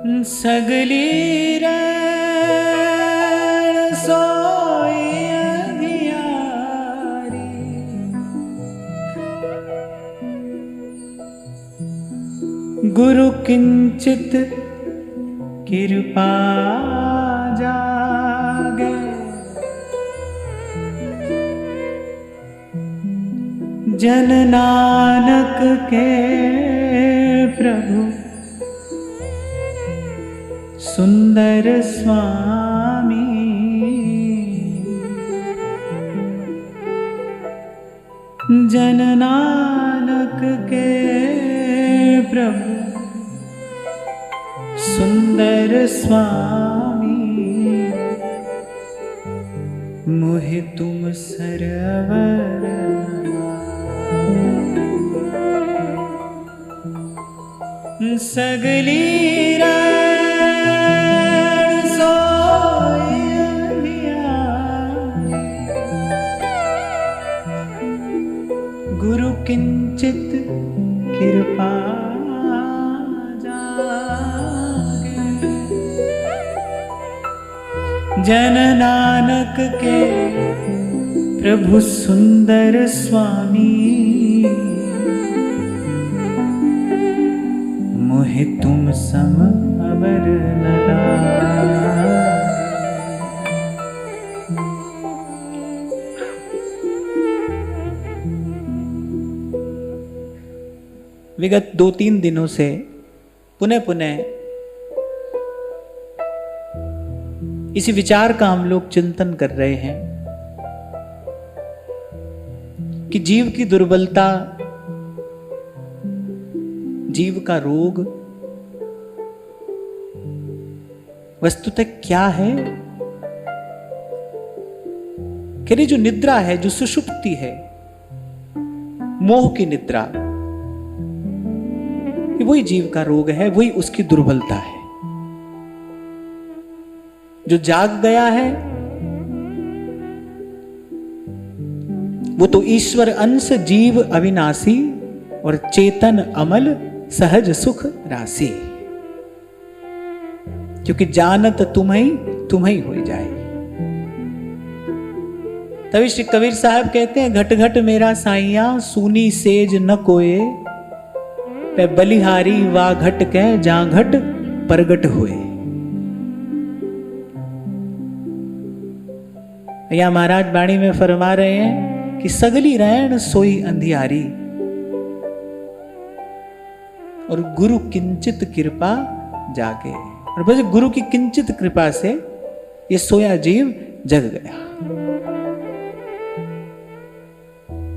सगली रैन सोई अंधियारी, गुरु किंचित कृपा जागे, जन नानक के प्रभु सुंदर स्वामी। जन नानक के प्रभु सुंदर स्वामी, मोहि तुम सरवर सगली रैन सोई अंधियारी, गुरु किंचित कृपा जागे, जन नानक के प्रभु सुंदर स्वामी, मोहि तुम सम अवर न लागे। विगत 2-3 दिनों से पुनः इसी विचार का हम लोग चिंतन कर रहे हैं कि जीव की दुर्बलता, जीव का रोग वस्तुतः क्या है। कि जो निद्रा है, जो सुषुप्ति है, मोह की निद्रा, वही जीव का रोग है, वही उसकी दुर्बलता है। जो जाग गया है वो तो ईश्वर अंश, जीव अविनाशी और चेतन अमल, सहज सुख राशि, क्योंकि जानत तुम्हें हो जाए। तभी श्री कबीर साहब कहते हैं, घट घट मेरा साइया सूनी सेज न कोए, पे बलिहारी वा घट के जा घट प्रगट हुए। या महाराज बाणी में फरमा रहे हैं कि सगली रैन सोई अंधियारी और गुरु किंचित कृपा जागे। और बस गुरु की किंचित कृपा से ये सोया जीव जग गया।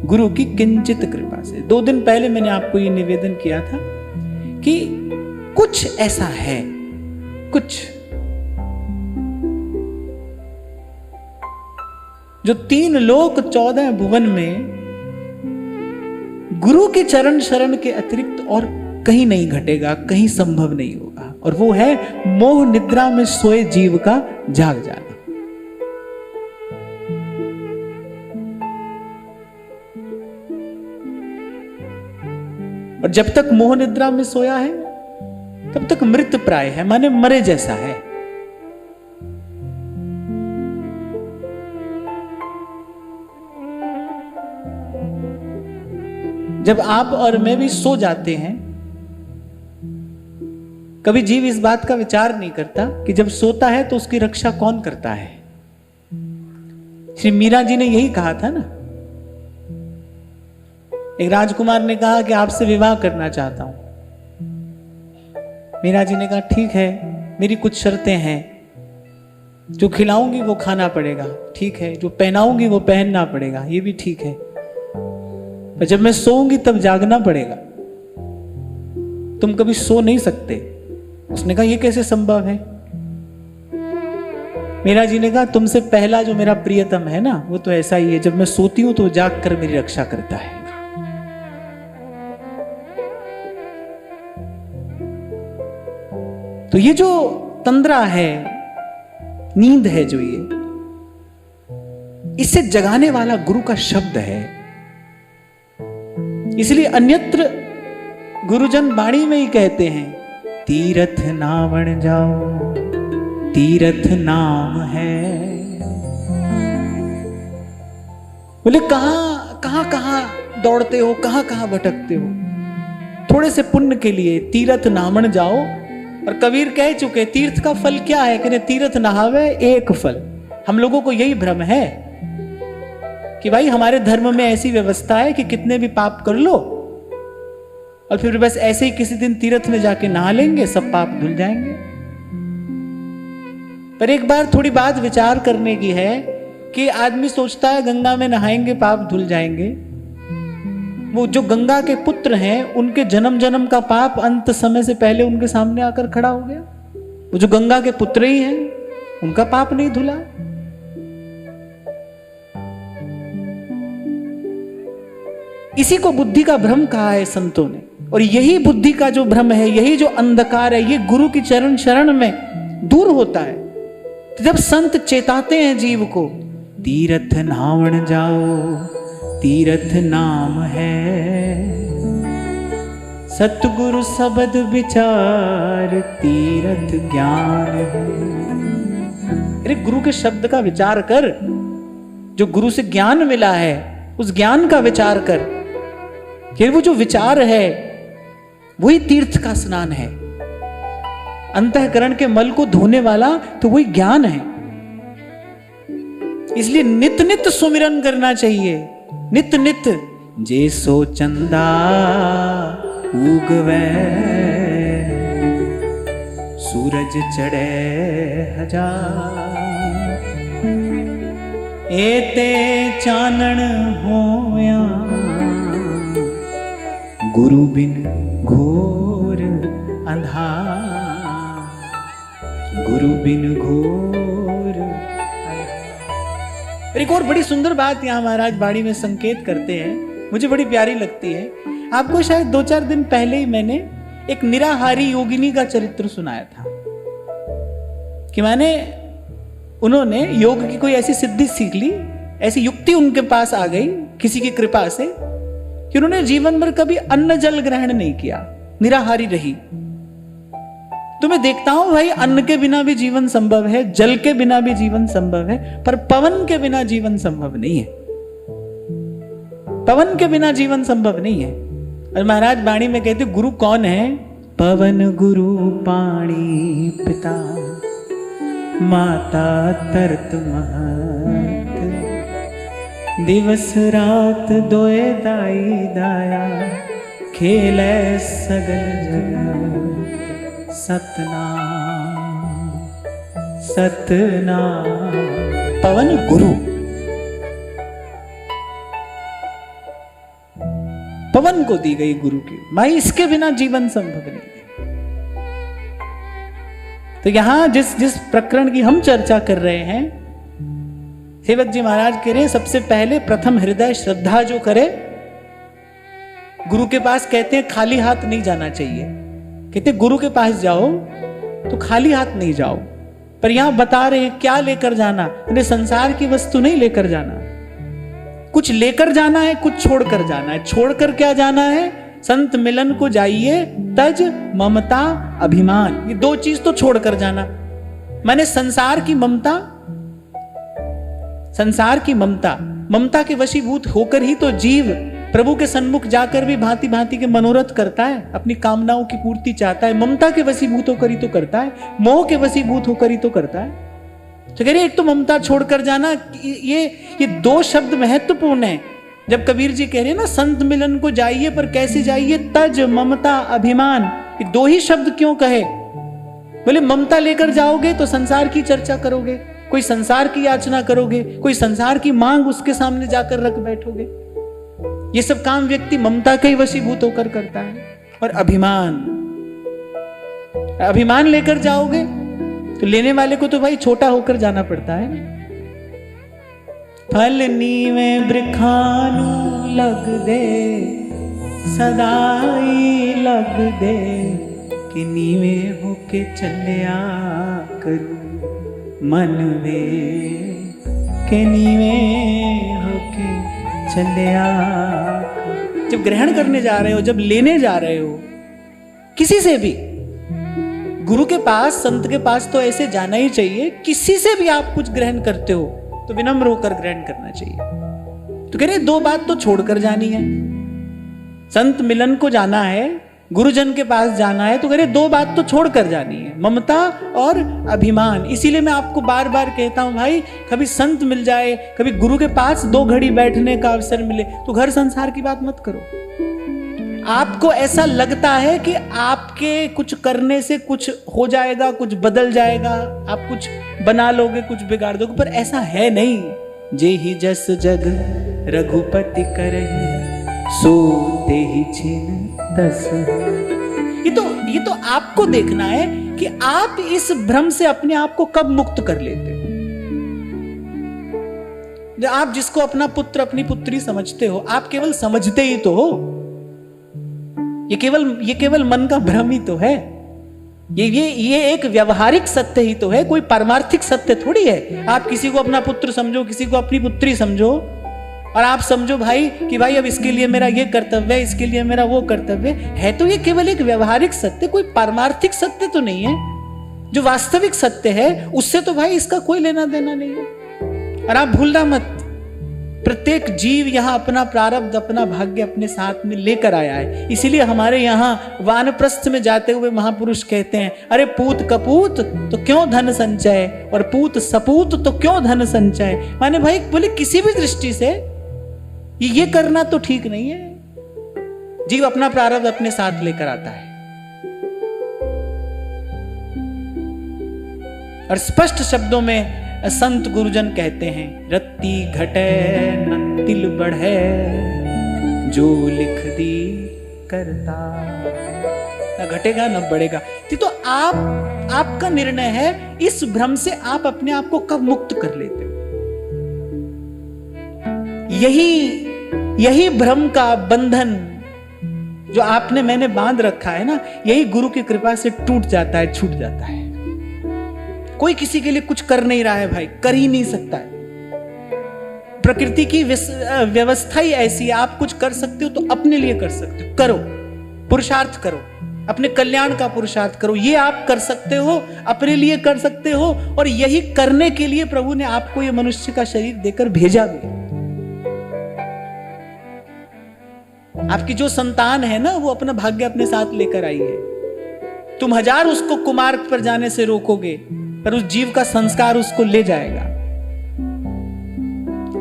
गुरु की किंचित कृपा से। 2 दिन पहले मैंने आपको ये निवेदन किया था कि कुछ ऐसा है, कुछ जो 3 लोक 14 भुवन में गुरु के चरण शरण के अतिरिक्त और कहीं नहीं घटेगा, कहीं संभव नहीं होगा। और वो है मोह निद्रा में सोए जीव का जाग जाना। और जब तक मोह निद्रा में सोया है तब तक मृत प्राय है, माने मरे जैसा है। जब आप और मैं भी सो जाते हैं, कभी जीव इस बात का विचार नहीं करता कि जब सोता है तो उसकी रक्षा कौन करता है। श्री मीरा जी ने यही कहा था ना। एक राजकुमार ने कहा कि आपसे विवाह करना चाहता हूं। मीरा जी ने कहा ठीक है, मेरी कुछ शर्तें हैं। जो खिलाऊंगी वो खाना पड़ेगा, ठीक है। जो पहनाऊंगी वो पहनना पड़ेगा, ये भी ठीक है। पर जब मैं सोऊंगी तब जागना पड़ेगा, तुम कभी सो नहीं सकते। उसने कहा ये कैसे संभव है। मीरा जी ने कहा तुमसे पहला जो मेरा प्रियतम है ना, वो तो ऐसा ही है, जब मैं सोती हूं तो जाग कर मेरी रक्षा करता है। तो ये जो तंद्रा है, नींद है, जो ये इसे जगाने वाला गुरु का शब्द है। इसलिए अन्यत्र गुरुजन वाणी में ही कहते हैं तीरथ ना बन जाओ, तीरथ नाम है। बोले कहां दौड़ते हो, कहां भटकते हो, थोड़े से पुण्य के लिए तीरथ नामन जाओ। और कबीर कह चुके तीर्थ का फल क्या है, कहते तीर्थ नहावे एक फल। हम लोगों को यही भ्रम है कि भाई हमारे धर्म में ऐसी व्यवस्था है कि कितने भी पाप कर लो और फिर बस ऐसे ही किसी दिन तीर्थ में जाके नहा लेंगे, सब पाप धुल जाएंगे। पर एक बार थोड़ी बात विचार करने की है कि आदमी सोचता है गंगा में नहाएंगे पाप धुल जाएंगे। वो जो गंगा के पुत्र हैं उनके जन्म जन्म का पाप अंत समय से पहले उनके सामने आकर खड़ा हो गया। वो जो गंगा के पुत्र ही हैं उनका पाप नहीं धुला। इसी को बुद्धि का भ्रम कहा है संतों ने। और यही बुद्धि का जो भ्रम है, यही जो अंधकार है, ये गुरु की चरण शरण में दूर होता है। तो जब संत चेताते हैं जीव को, तीरथ नावण जाओ, तीरथ नाम है, सतगुरु शब्द विचार, तीरथ ज्ञान है। अरे गुरु के शब्द का विचार कर, जो गुरु से ज्ञान मिला है उस ज्ञान का विचार कर। फिर वो जो विचार है वही तीर्थ का स्नान है, अंतःकरण के मल को धोने वाला तो वही ज्ञान है। इसलिए नित नित सुमिरन करना चाहिए, नित नित। जे सो चंदा उगवे, सूरज चढ़े हजार, एते चानन होया, गुरु बिन घोर अंधार, गुरु बिन घोर अंधार। एक और बड़ी सुंदर बात यहां महाराज बाड़ी में संकेत करते हैं, मुझे बड़ी प्यारी लगती है। आपको शायद 2-4 दिन पहले ही मैंने एक निराहारी योगिनी का चरित्र सुनाया था कि उन्होंने योग की कोई ऐसी सिद्धि सीख ली, ऐसी युक्ति उनके पास आ गई किसी की कृपा से कि उन्होंने जीवन भर कभी अन्न जल ग्रहण नहीं किया, निराहारी रही। तो मैं देखता हूं भाई अन्न के बिना भी जीवन संभव है, जल के बिना भी जीवन संभव है, पर पवन के बिना जीवन संभव नहीं है। पवन के बिना जीवन संभव नहीं है। और महाराज वाणी में कहते गुरु कौन है? पवन गुरु पाणी पिता, माता तरत महत, दिवस रात दोए दाई दाया, खेले सगल जगत, सतनाम सतनाम। पवन गुरु, पवन को दी गई गुरु की भाई, इसके बिना जीवन संभव नहीं है। तो यहां जिस प्रकरण की हम चर्चा कर रहे हैं, सेवक जी महाराज कह रहे हैं सबसे पहले प्रथम हृदय श्रद्धा जो करे, गुरु के पास कहते हैं खाली हाथ नहीं जाना चाहिए। कहते गुरु के पास जाओ तो खाली हाथ नहीं जाओ, पर यहां बता रहे हैं क्या लेकर जाना। उन्हें संसार की वस्तु नहीं लेकर जाना, कुछ लेकर जाना है, कुछ छोड़कर जाना है। छोड़कर क्या जाना है? संत मिलन को जाइए, तज ममता अभिमान, ये 2 चीज तो छोड़कर जाना। माने संसार की ममता, संसार की ममता, ममता के वशीभूत होकर ही तो जीव प्रभु के सन्मुख जाकर भी भांति भांति के मनोरथ करता है, अपनी कामनाओं की पूर्ति चाहता है। ममता के वशीभूत होकर ही तो करता है, मोह के वशीभूत होकर ही तो करता है। तो कह रहे एक तो ममता छोड़कर जाना, ये 2 शब्द महत्वपूर्ण है। जब कबीर जी कह रहे हैं ना संत मिलन को जाइए, पर कैसे जाइए? तज ममता अभिमान, ये 2 ही शब्द क्यों कहे? बोले ममता लेकर जाओगे तो संसार की चर्चा करोगे, कोई संसार की याचना करोगे, कोई संसार की मांग उसके सामने जाकर रख बैठोगे। ये सब काम व्यक्ति ममता के ही वशीभूत होकर करता है। और अभिमान, अभिमान लेकर जाओगे तो लेने वाले को तो भाई छोटा होकर जाना पड़ता है ना। फल नीवे बृखानु लग दे, सदाई लग दे, कि नीवे होके चलिया करू मन वे, के नीवे होके चलिया। जब ग्रहण करने जा रहे हो, जब लेने जा रहे हो किसी से भी, गुरु के पास, संत के पास तो ऐसे जाना ही चाहिए। किसी से भी आप कुछ ग्रहण करते हो तो विनम्र होकर ग्रहण करना चाहिए। तो कह रहे 2 बात तो छोड़कर जानी है। संत मिलन को जाना है, गुरुजन के पास जाना है, तो कह रहे 2 बात तो छोड़कर जानी है, ममता और अभिमान। इसीलिए मैं आपको बार बार कहता हूं भाई, कभी संत मिल जाए, कभी गुरु के पास 2 घड़ी बैठने का अवसर मिले तो घर संसार की बात मत करो। आपको ऐसा लगता है कि आपके कुछ करने से कुछ हो जाएगा, कुछ बदल जाएगा, आप कुछ बना लोगे, कुछ बिगाड़ दोगे, पर ऐसा है नहीं। जे ही जस जग रघुपति करे, सो ते ही छिन तस। ये तो आपको देखना है कि आप इस भ्रम से अपने आप को कब मुक्त कर लेते हो। आप जिसको अपना पुत्र, अपनी पुत्री समझते हो, आप केवल समझते ही तो हो। ये केवल मन का भ्रम ही तो है। ये एक व्यवहारिक सत्य ही तो है, कोई पारमार्थिक सत्य थोड़ी है। आप किसी को अपना पुत्र समझो, किसी को अपनी पुत्री समझो, और आप समझो भाई कि भाई अब इसके लिए मेरा ये कर्तव्य है, इसके लिए मेरा वो कर्तव्य है। तो ये केवल एक व्यवहारिक सत्य, कोई पारमार्थिक सत्य तो नहीं है। जो वास्तविक सत्य है उससे तो भाई इसका कोई लेना देना नहीं है। और आप भूलना मत, प्रत्येक जीव यहां अपना प्रारब्ध, अपना भाग्य अपने साथ में लेकर आया है। इसीलिए हमारे यहां वानप्रस्थ में जाते हुए महापुरुष कहते हैं, अरे पूत कपूत तो क्यों धन संचय, और पूत सपूत तो क्यों धन संचय। माने भाई बोले किसी भी दृष्टि से ये करना तो ठीक नहीं है। जीव अपना प्रारब्ध अपने साथ लेकर आता है। और स्पष्ट शब्दों में संत गुरुजन कहते हैं, रत्ती घटे न तिल बढ़े, जो लिख दी करता। न घटेगा न बढ़ेगा। तो आपका निर्णय है, इस भ्रम से आप अपने आप को कब मुक्त कर लेते हो। यही भ्रम का बंधन जो मैंने बांध रखा है ना, यही गुरु की कृपा से टूट जाता है, छूट जाता है। कोई किसी के लिए कुछ कर नहीं रहा है भाई, कर ही नहीं सकता है। प्रकृति की व्यवस्था ही ऐसी है। आप कुछ कर सकते हो तो अपने लिए कर सकते हो, करो, पुरुषार्थ करो, अपने कल्याण का पुरुषार्थ करो। ये आप कर सकते हो, अपने लिए कर सकते हो, और यही करने के लिए प्रभु ने आपको ये मनुष्य का शरीर देकर भेजा भी। आपकी जो संतान है ना, वो अपना भाग्य अपने साथ लेकर आई है। तुम 1000 उसको कुमार्ग पर जाने से रोकोगे, पर उस जीव का संस्कार उसको ले जाएगा।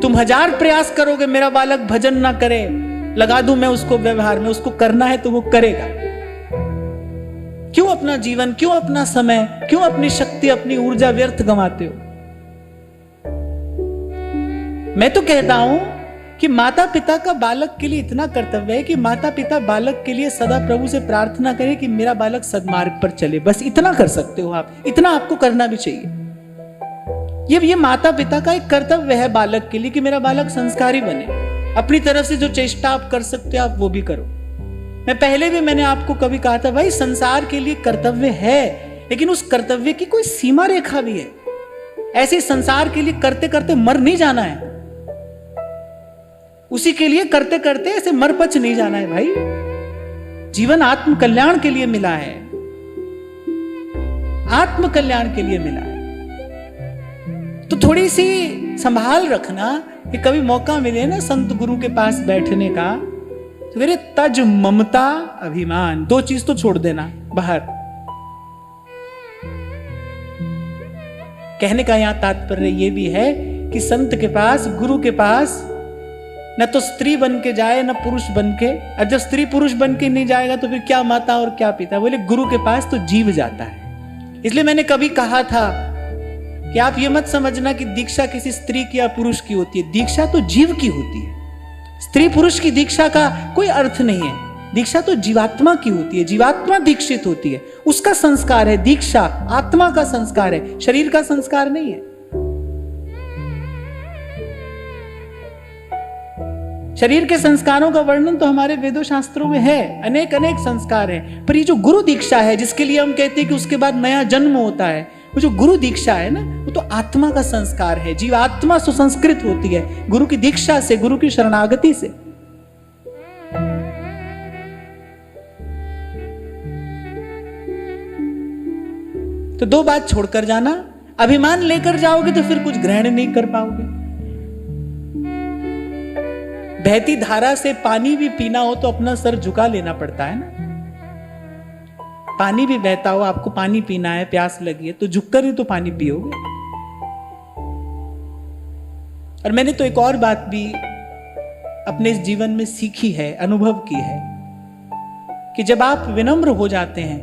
तुम 1000 प्रयास करोगे मेरा बालक भजन ना करे, लगा दूं मैं उसको व्यवहार में, उसको करना है तो वो करेगा। क्यों अपना जीवन, क्यों अपना समय, क्यों अपनी शक्ति, अपनी ऊर्जा व्यर्थ गंवाते हो। मैं तो कहता हूं कि माता पिता का बालक के लिए इतना कर्तव्य है कि माता पिता बालक के लिए सदा प्रभु से प्रार्थना करें कि मेरा बालक सद्मार्ग पर चले। बस इतना कर सकते हो आप, इतना आपको करना भी चाहिए। ये माता पिता का एक कर्तव्य है बालक के लिए कि मेरा बालक संस्कारी बने। अपनी तरफ से जो चेष्टा आप कर सकते हो आप वो भी करो। मैंने आपको कभी कहा था भाई, संसार के लिए कर्तव्य है, लेकिन उस कर्तव्य की कोई सीमा रेखा भी है। ऐसे संसार के लिए करते करते मर नहीं जाना है। उसी के लिए करते करते ऐसे मरपच नहीं जाना है भाई। जीवन आत्म कल्याण के लिए मिला है, आत्म कल्याण के लिए मिला है। तो थोड़ी सी संभाल रखना कि कभी मौका मिले ना संत गुरु के पास बैठने का, तो मेरे तज ममता अभिमान 2 चीज तो छोड़ देना बाहर। कहने का यहां तात्पर्य यह भी है कि संत के पास, गुरु के पास न तो स्त्री बन के जाए न पुरुष बन के। और जब स्त्री पुरुष बन के नहीं जाएगा तो फिर क्या माता और क्या पिता। बोले गुरु के पास तो जीव जाता है। इसलिए मैंने कभी कहा था कि आप ये मत समझना कि दीक्षा किसी स्त्री की या पुरुष की होती है। दीक्षा तो जीव की होती है। स्त्री पुरुष की दीक्षा का कोई अर्थ नहीं है। दीक्षा तो जीवात्मा की होती है। जीवात्मा दीक्षित होती है, उसका संस्कार है दीक्षा। आत्मा का संस्कार है, शरीर का संस्कार नहीं है। शरीर के संस्कारों का वर्णन तो हमारे वेदों शास्त्रों में है, अनेक अनेक संस्कार हैं। पर ये जो गुरु दीक्षा है, जिसके लिए हम कहते हैं कि उसके बाद नया जन्म होता है, वो जो गुरु दीक्षा है ना, वो तो आत्मा का संस्कार है। जीवात्मा सुसंस्कृत होती है गुरु की दीक्षा से, गुरु की शरणागति से। तो दो बात छोड़कर जाना, अभिमान लेकर जाओगे तो फिर कुछ ग्रहण नहीं कर पाओगे। बहती धारा से पानी भी पीना हो तो अपना सर झुका लेना पड़ता है ना। पानी भी बहता हो, आपको पानी पीना है, प्यास लगी है, तो झुककर ही तो पानी पियोगे। और मैंने तो एक और बात भी अपने इस जीवन में सीखी है, अनुभव की है, कि जब आप विनम्र हो जाते हैं,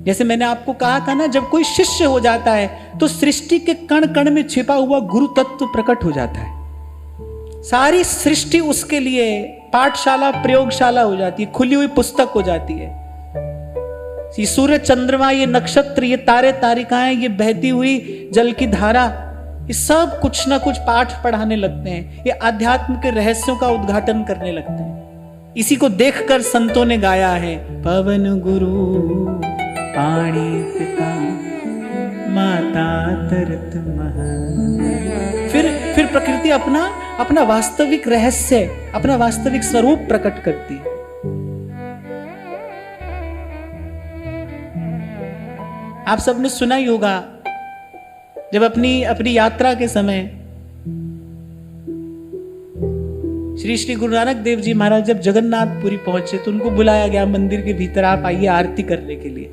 जैसे मैंने आपको कहा था ना, जब कोई शिष्य हो जाता है तो सृष्टि के कण कण में छिपा हुआ गुरु तत्व प्रकट हो जाता है। सारी सृष्टि उसके लिए पाठशाला, प्रयोगशाला हो जाती है, खुली हुई पुस्तक हो जाती है। ये सूर्य, चंद्रमा, ये नक्षत्र, ये तारे तारिकाएं, ये बहती हुई जल की धारा, ये सब कुछ ना कुछ पाठ पढ़ाने लगते हैं, ये आध्यात्म के रहस्यों का उद्घाटन करने लगते हैं। इसी को देखकर संतों ने गाया है, पवन गुरु पाणी पिता माता तरत महा। फिर प्रकृति अपना वास्तविक रहस्य, अपना वास्तविक स्वरूप प्रकट करती है। आप सबने सुना ही होगा, जब अपनी यात्रा के समय श्री गुरु नानक देव जी महाराज जब जगन्नाथपुरी पहुंचे तो उनको बुलाया गया मंदिर के भीतर, आप आइए आरती करने के लिए।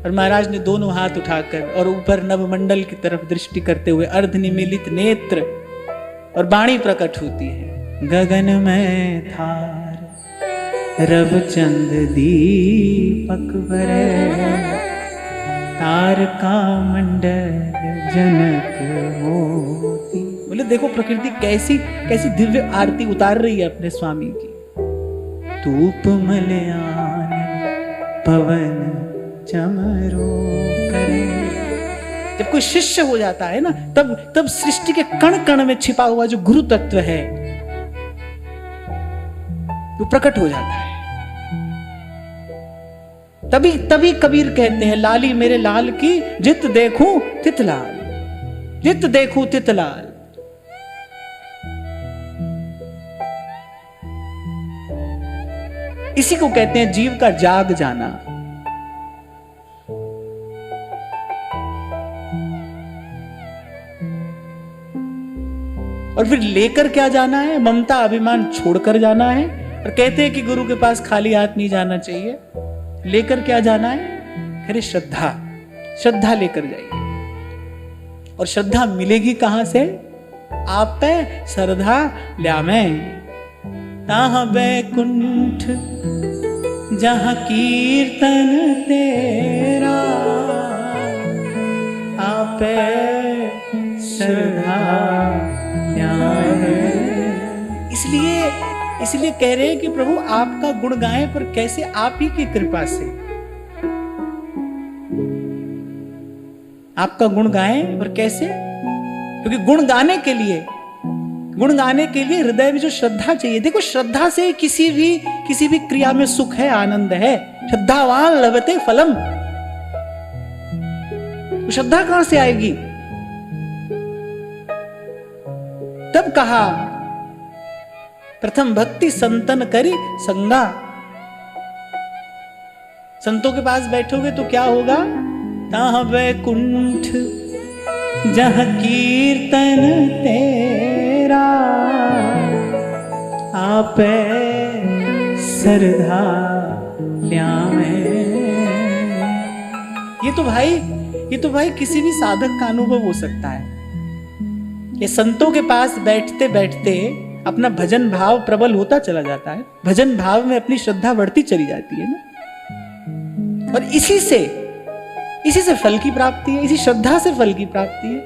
और महाराज ने दोनों हाथ उठाकर और ऊपर नवमंडल की तरफ दृष्टि करते हुए अर्ध निमीलित नेत्र और वाणी प्रकट होती है, गगन में थार रवचंद दीपक बरे, तारका मंडल जनक मोती। बोले देखो प्रकृति कैसी कैसी दिव्य आरती उतार रही है अपने स्वामी की। धूप मलयान पवन चमरो करे। जब कोई शिष्य हो जाता है ना, तब सृष्टि के कण कण में छिपा हुआ जो गुरु तत्व है वो प्रकट हो जाता है। तभी कबीर कहते हैं, लाली मेरे लाल की जित देखूं तित लाल, जित देखूं तित लाल। इसी को कहते हैं जीव का जाग जाना। और फिर लेकर क्या जाना है? ममता अभिमान छोड़कर जाना है। और कहते हैं कि गुरु के पास खाली हाथ नहीं जाना चाहिए। लेकर क्या जाना है? अरे श्रद्धा, श्रद्धा लेकर जाइए। और श्रद्धा मिलेगी कहां से? आप पे श्रद्धा ल्यामे ताहा बैकुंठ जहां कीर्तन तेरा, आप श्रद्धा ल्यामे। इसलिए कह रहे हैं कि प्रभु आपका गुण गाएं, पर कैसे? आप ही की कृपा से। आपका गुण गाएं, पर कैसे? क्योंकि गुण गाने के लिए हृदय में जो श्रद्धा चाहिए। देखो, श्रद्धा से किसी भी क्रिया में सुख है, आनंद है। श्रद्धावान लभते फलम। तो श्रद्धा कहां से आएगी? तब कहा, प्रथम भक्ति संतन करी संगा। संतों के पास बैठोगे तो क्या होगा? ताहा वैकुंठ जहां कीर्तन तेरा, आप श्रद्धा ल्यामे। ये तो भाई किसी भी साधक का अनुभव हो सकता है। ये संतों के पास बैठते बैठते अपना भजन भाव प्रबल होता चला जाता है। भजन भाव में अपनी श्रद्धा बढ़ती चली जाती है ना। और इसी से फल की प्राप्ति है, इसी श्रद्धा से फल की प्राप्ति है।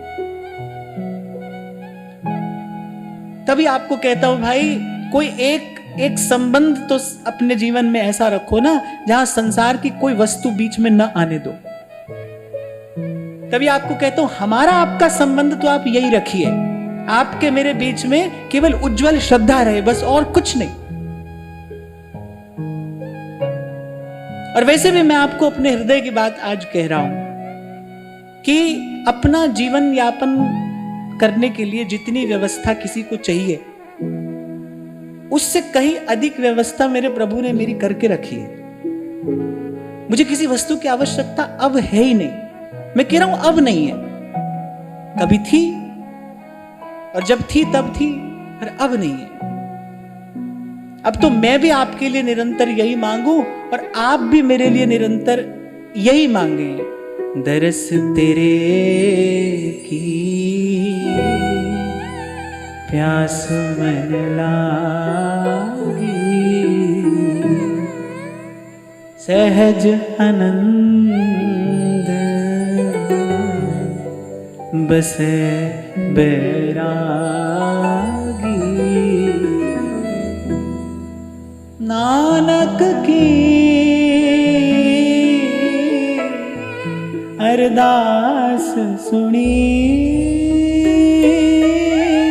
तभी आपको कहता हूं भाई, कोई एक संबंध तो अपने जीवन में ऐसा रखो ना, जहां संसार की कोई वस्तु बीच में न आने दो। तभी आपको कहता हूं, हमारा आपका संबंध तो आप यही रखिए, आपके मेरे बीच में केवल उज्जवल श्रद्धा रहे, बस और कुछ नहीं। और वैसे भी मैं आपको अपने हृदय की बात आज कह रहा हूं कि अपना जीवन यापन करने के लिए जितनी व्यवस्था किसी को चाहिए, उससे कहीं अधिक व्यवस्था मेरे प्रभु ने मेरी करके रखी है। मुझे किसी वस्तु की आवश्यकता अब है ही नहीं। मैं कह रहा हूं अब नहीं है, कभी थी और जब थी तब थी, पर अब नहीं है। अब तो मैं भी आपके लिए निरंतर यही मांगू और आप भी मेरे लिए निरंतर यही मांगे। दरस तेरे की प्यास मन लागी, सहज आनंद बसे बैरागी। नानक की अरदास सुनी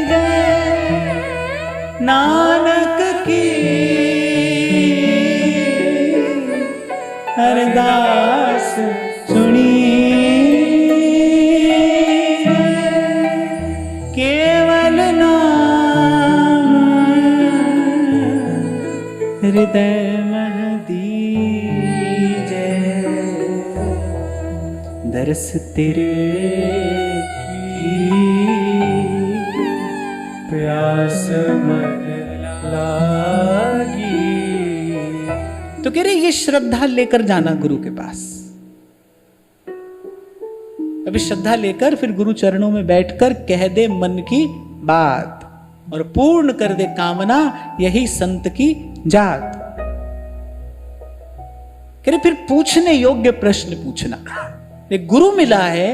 जाए, नानक की अरदास सुनी केवल नाम हृदय मह दीजै, दरस तेरे की प्यास मन लागी। तो कह रहे ये श्रद्धा लेकर जाना गुरु के पास। अभी श्रद्धा लेकर फिर गुरु चरणों में बैठकर कह दे मन की बात और पूर्ण कर दे कामना, यही संत की जात। कह रहे फिर पूछने योग्य प्रश्न पूछना। एक गुरु मिला है,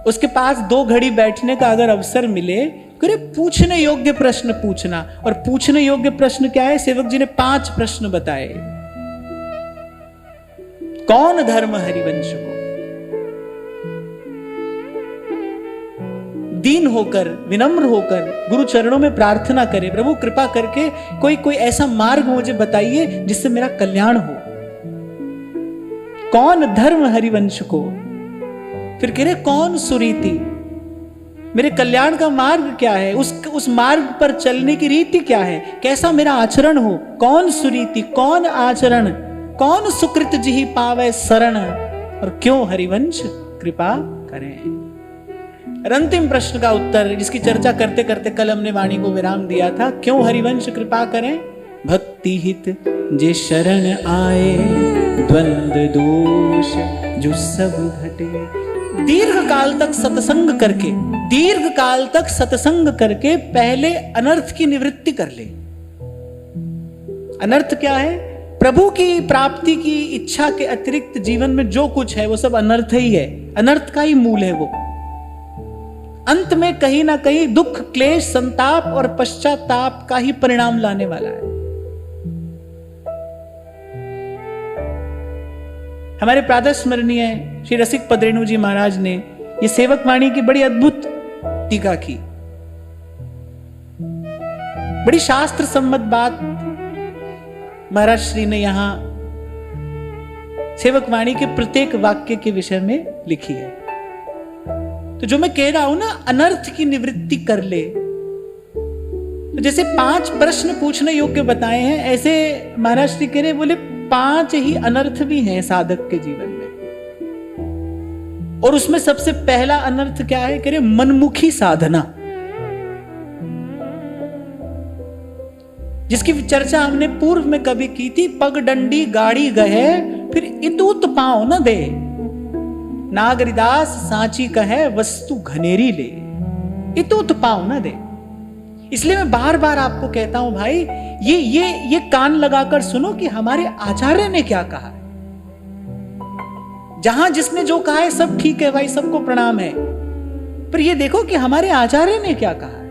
उसके पास 2 घड़ी बैठने का अगर अवसर मिले, करे पूछने योग्य प्रश्न पूछना। और पूछने योग्य प्रश्न क्या है? सेवक जी ने 5 प्रश्न बताए। कौन धर्म हरिवंश को? दीन होकर, विनम्र होकर गुरु चरणों में प्रार्थना करे, प्रभु कृपा करके कोई ऐसा मार्ग मुझे बताइए जिससे मेरा कल्याण हो। कौन धर्म हरिवंश को? फिर कह रहे कौन सुरीति, मेरे कल्याण का मार्ग क्या है, उस मार्ग पर चलने की रीति क्या है, कैसा मेरा आचरण हो। कौन सुरीति, कौन आचरण, कौन सुकृत जिहि पावे शरण, और क्यों हरिवंश कृपा करें। अंतिम प्रश्न का उत्तर, जिसकी चर्चा करते करते कल हमने वाणी को विराम दिया था, क्यों हरिवंश कृपा करें। भक्ति हित जे शरण आए, द्वंद दोष जो सब घटे। दीर्घ काल तक सत्संग करके पहले अनर्थ की निवृत्ति कर ले। अनर्थ क्या है? प्रभु की प्राप्ति की इच्छा के अतिरिक्त जीवन में जो कुछ है वो सब अनर्थ ही है, अनर्थ का ही मूल है वो। अंत में कहीं ना कहीं दुख, क्लेश, संताप और पश्चाताप का ही परिणाम लाने वाला है। हमारे प्रातः स्मरणीय श्री रसिक पदरेणु जी महाराज ने ये सेवक वाणी की बड़ी अद्भुत टीका की। बड़ी शास्त्र सम्मत बात महाराज श्री ने यहां सेवक वाणी के प्रत्येक वाक्य के विषय में लिखी है। तो जो मैं कह रहा हूं ना, अनर्थ की निवृत्ति कर ले। तो जैसे 5 प्रश्न पूछने योग्य बताए हैं, ऐसे महाराज श्री कह रहे, बोले 5 ही अनर्थ भी हैं साधक के जीवन में। और उसमें सबसे पहला अनर्थ क्या है? कह रहे मनमुखी साधना, जिसकी चर्चा हमने पूर्व में कभी की थी। पग डंडी गाड़ी गहे, फिर इतूत पांव न दे, नागरिदास सांची कहे वस्तु घनेरी ले। इतूत पांव न दे। इसलिए मैं बार बार आपको कहता हूं भाई, ये कान लगाकर सुनो कि हमारे आचार्य ने क्या कहा है। जहां जिसने जो कहा है सब ठीक है भाई, सबको प्रणाम है, पर ये देखो कि हमारे आचार्य ने क्या कहा है।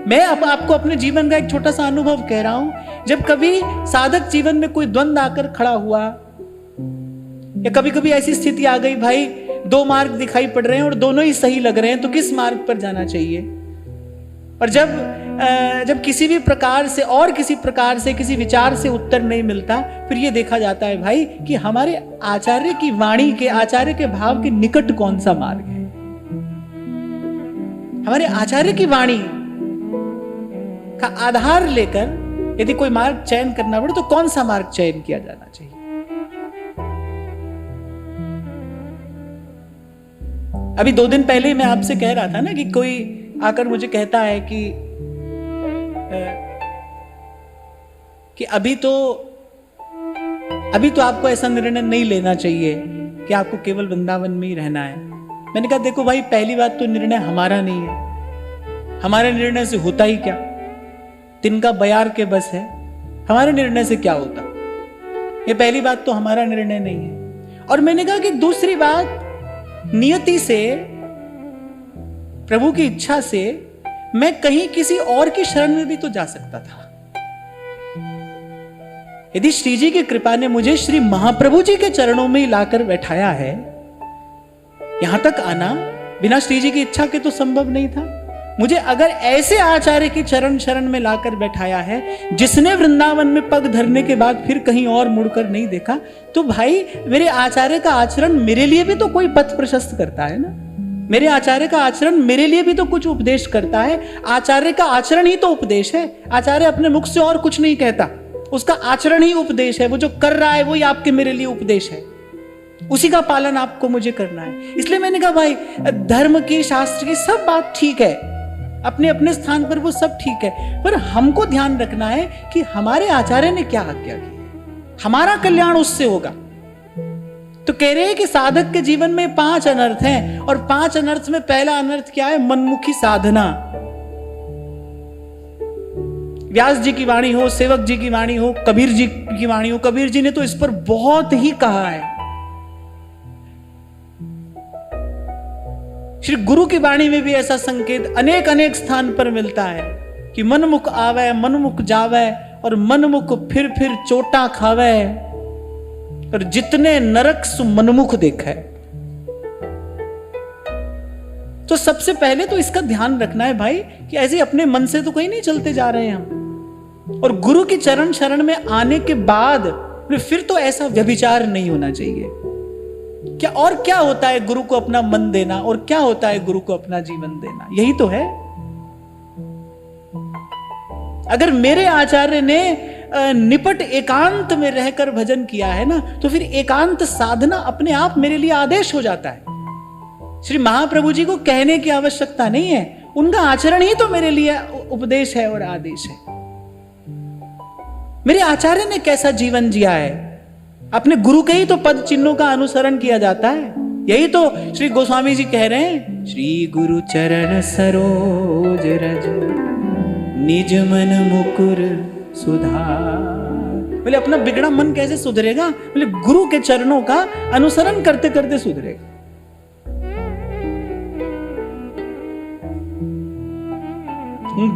मैं अब आपको अपने जीवन का एक छोटा सा अनुभव कह रहा हूं। जब कभी साधक जीवन में कोई द्वंद आकर खड़ा हुआ, या कभी कभी ऐसी स्थिति आ गई भाई 2 मार्ग दिखाई पड़ रहे हैं और दोनों ही सही लग रहे हैं, तो किस मार्ग पर जाना चाहिए। और जब किसी भी प्रकार से और किसी प्रकार से किसी विचार से उत्तर नहीं मिलता, फिर यह देखा जाता है भाई कि हमारे आचार्य की वाणी के, आचार्य के भाव के निकट कौन सा मार्ग है। हमारे आचार्य की वाणी का आधार लेकर यदि कोई मार्ग चयन करना पड़े तो कौन सा मार्ग चयन किया जाना चाहिए? अभी 2 दिन पहले मैं आपसे कह रहा था ना कि कोई आकर मुझे कहता है कि अभी तो आपको ऐसा निर्णय नहीं लेना चाहिए कि आपको केवल वृंदावन में ही रहना है। मैंने कहा देखो भाई, पहली बात तो निर्णय हमारा नहीं है, हमारे निर्णय से होता ही क्या? तिनका बयार के बस है, हमारे निर्णय से क्या होता? ये पहली बात तो हमारा निर्णय नहीं है। और मैंने कहा कि दूसरी बात, नियति से, प्रभु की इच्छा से मैं कहीं किसी और की शरण में भी तो जा सकता था। यदि श्री जी की कृपा ने मुझे श्री महाप्रभु जी के चरणों में ही लाकर बैठाया है, यहां तक आना बिना श्री जी की इच्छा के तो संभव नहीं था। मुझे अगर ऐसे आचार्य की शरण में लाकर बैठाया है जिसने वृंदावन में पग धरने के बाद फिर कहीं और मुड़कर नहीं देखा, तो भाई मेरे आचार्य का आचरण मेरे लिए भी तो कोई पथ प्रशस्त करता है ना। मेरे आचार्य का आचरण मेरे लिए भी तो कुछ उपदेश करता है। आचार्य का आचरण ही तो उपदेश है। आचार्य अपने मुख से और कुछ नहीं कहता, उसका आचरण ही उपदेश है। वो जो कर रहा है वही आपके मेरे लिए उपदेश है, उसी का पालन आपको मुझे करना है। इसलिए मैंने कहा भाई, धर्म की, शास्त्र की सब बात ठीक है, अपने अपने स्थान पर वो सब ठीक है, पर हमको ध्यान रखना है कि हमारे आचार्य ने क्या आज्ञा की, हमारा कल्याण उससे होगा। तो कह रहे हैं कि साधक के जीवन में 5 अनर्थ हैं, और 5 अनर्थ में पहला अनर्थ क्या है? मनमुखी साधना। व्यास जी की वाणी हो, सेवक जी की वाणी हो, कबीर जी की वाणी हो, कबीर जी ने तो इस पर बहुत ही कहा है। श्री गुरु की वाणी में भी ऐसा संकेत अनेक अनेक स्थान पर मिलता है कि मनमुख आवे, मनमुख जावे, और मनमुख फिर चोटा खावे, पर जितने नरक सु मनमुख देखा है। तो सबसे पहले तो इसका ध्यान रखना है भाई कि ऐसे अपने मन से तो कहीं नहीं चलते जा रहे हैं हम। और गुरु की चरण शरण में आने के बाद फिर तो ऐसा व्यभिचार नहीं होना चाहिए। क्या और क्या होता है गुरु को अपना मन देना, और क्या होता है गुरु को अपना जीवन देना? यही तो है। अगर मेरे आचार्य ने निपट एकांत में रहकर भजन किया है ना, तो फिर एकांत साधना अपने आप मेरे लिए आदेश हो जाता है। श्री महाप्रभु जी को कहने की आवश्यकता नहीं है, उनका आचरण ही तो मेरे लिए उपदेश है और आदेश है। मेरे आचार्य ने कैसा जीवन जिया है, अपने गुरु के ही तो पद चिन्हों का अनुसरण किया जाता है। यही तो श्री गोस्वामी जी कह रहे हैं, श्री गुरु चरण सरोज रज निज मन मुकुर सुधार। बोले अपना बिगड़ा मन कैसे सुधरेगा? बोले गुरु के चरणों का अनुसरण करते करते सुधरेगा।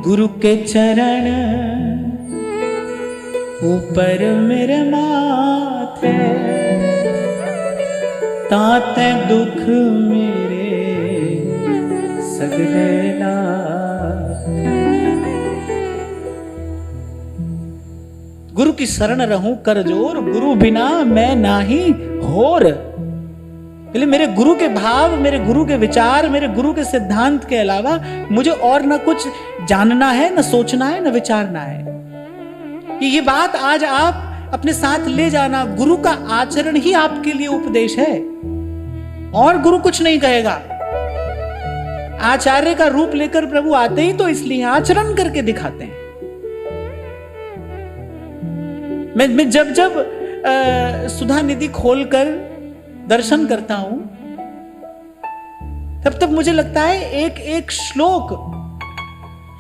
गुरु के चरण ऊपर मेरे माथे, ताते दुख मेरे सगले लाथे। गुरु की शरण रहूं कर जोर, गुरु बिना मैं नाही होर। इसलिए मेरे गुरु के भाव, मेरे गुरु के विचार, मेरे गुरु के सिद्धांत के अलावा मुझे और ना कुछ जानना है, ना सोचना है, ना विचारना है। ये बात आज आप अपने साथ ले जाना। गुरु का आचरण ही आपके लिए उपदेश है, और गुरु कुछ नहीं कहेगा। आचार्य का रूप लेकर प्रभु आते ही तो इसलिए आचरण करके दिखाते हैं। मैं जब सुधा निधि खोलकर दर्शन करता हूं, तब मुझे लगता है एक एक श्लोक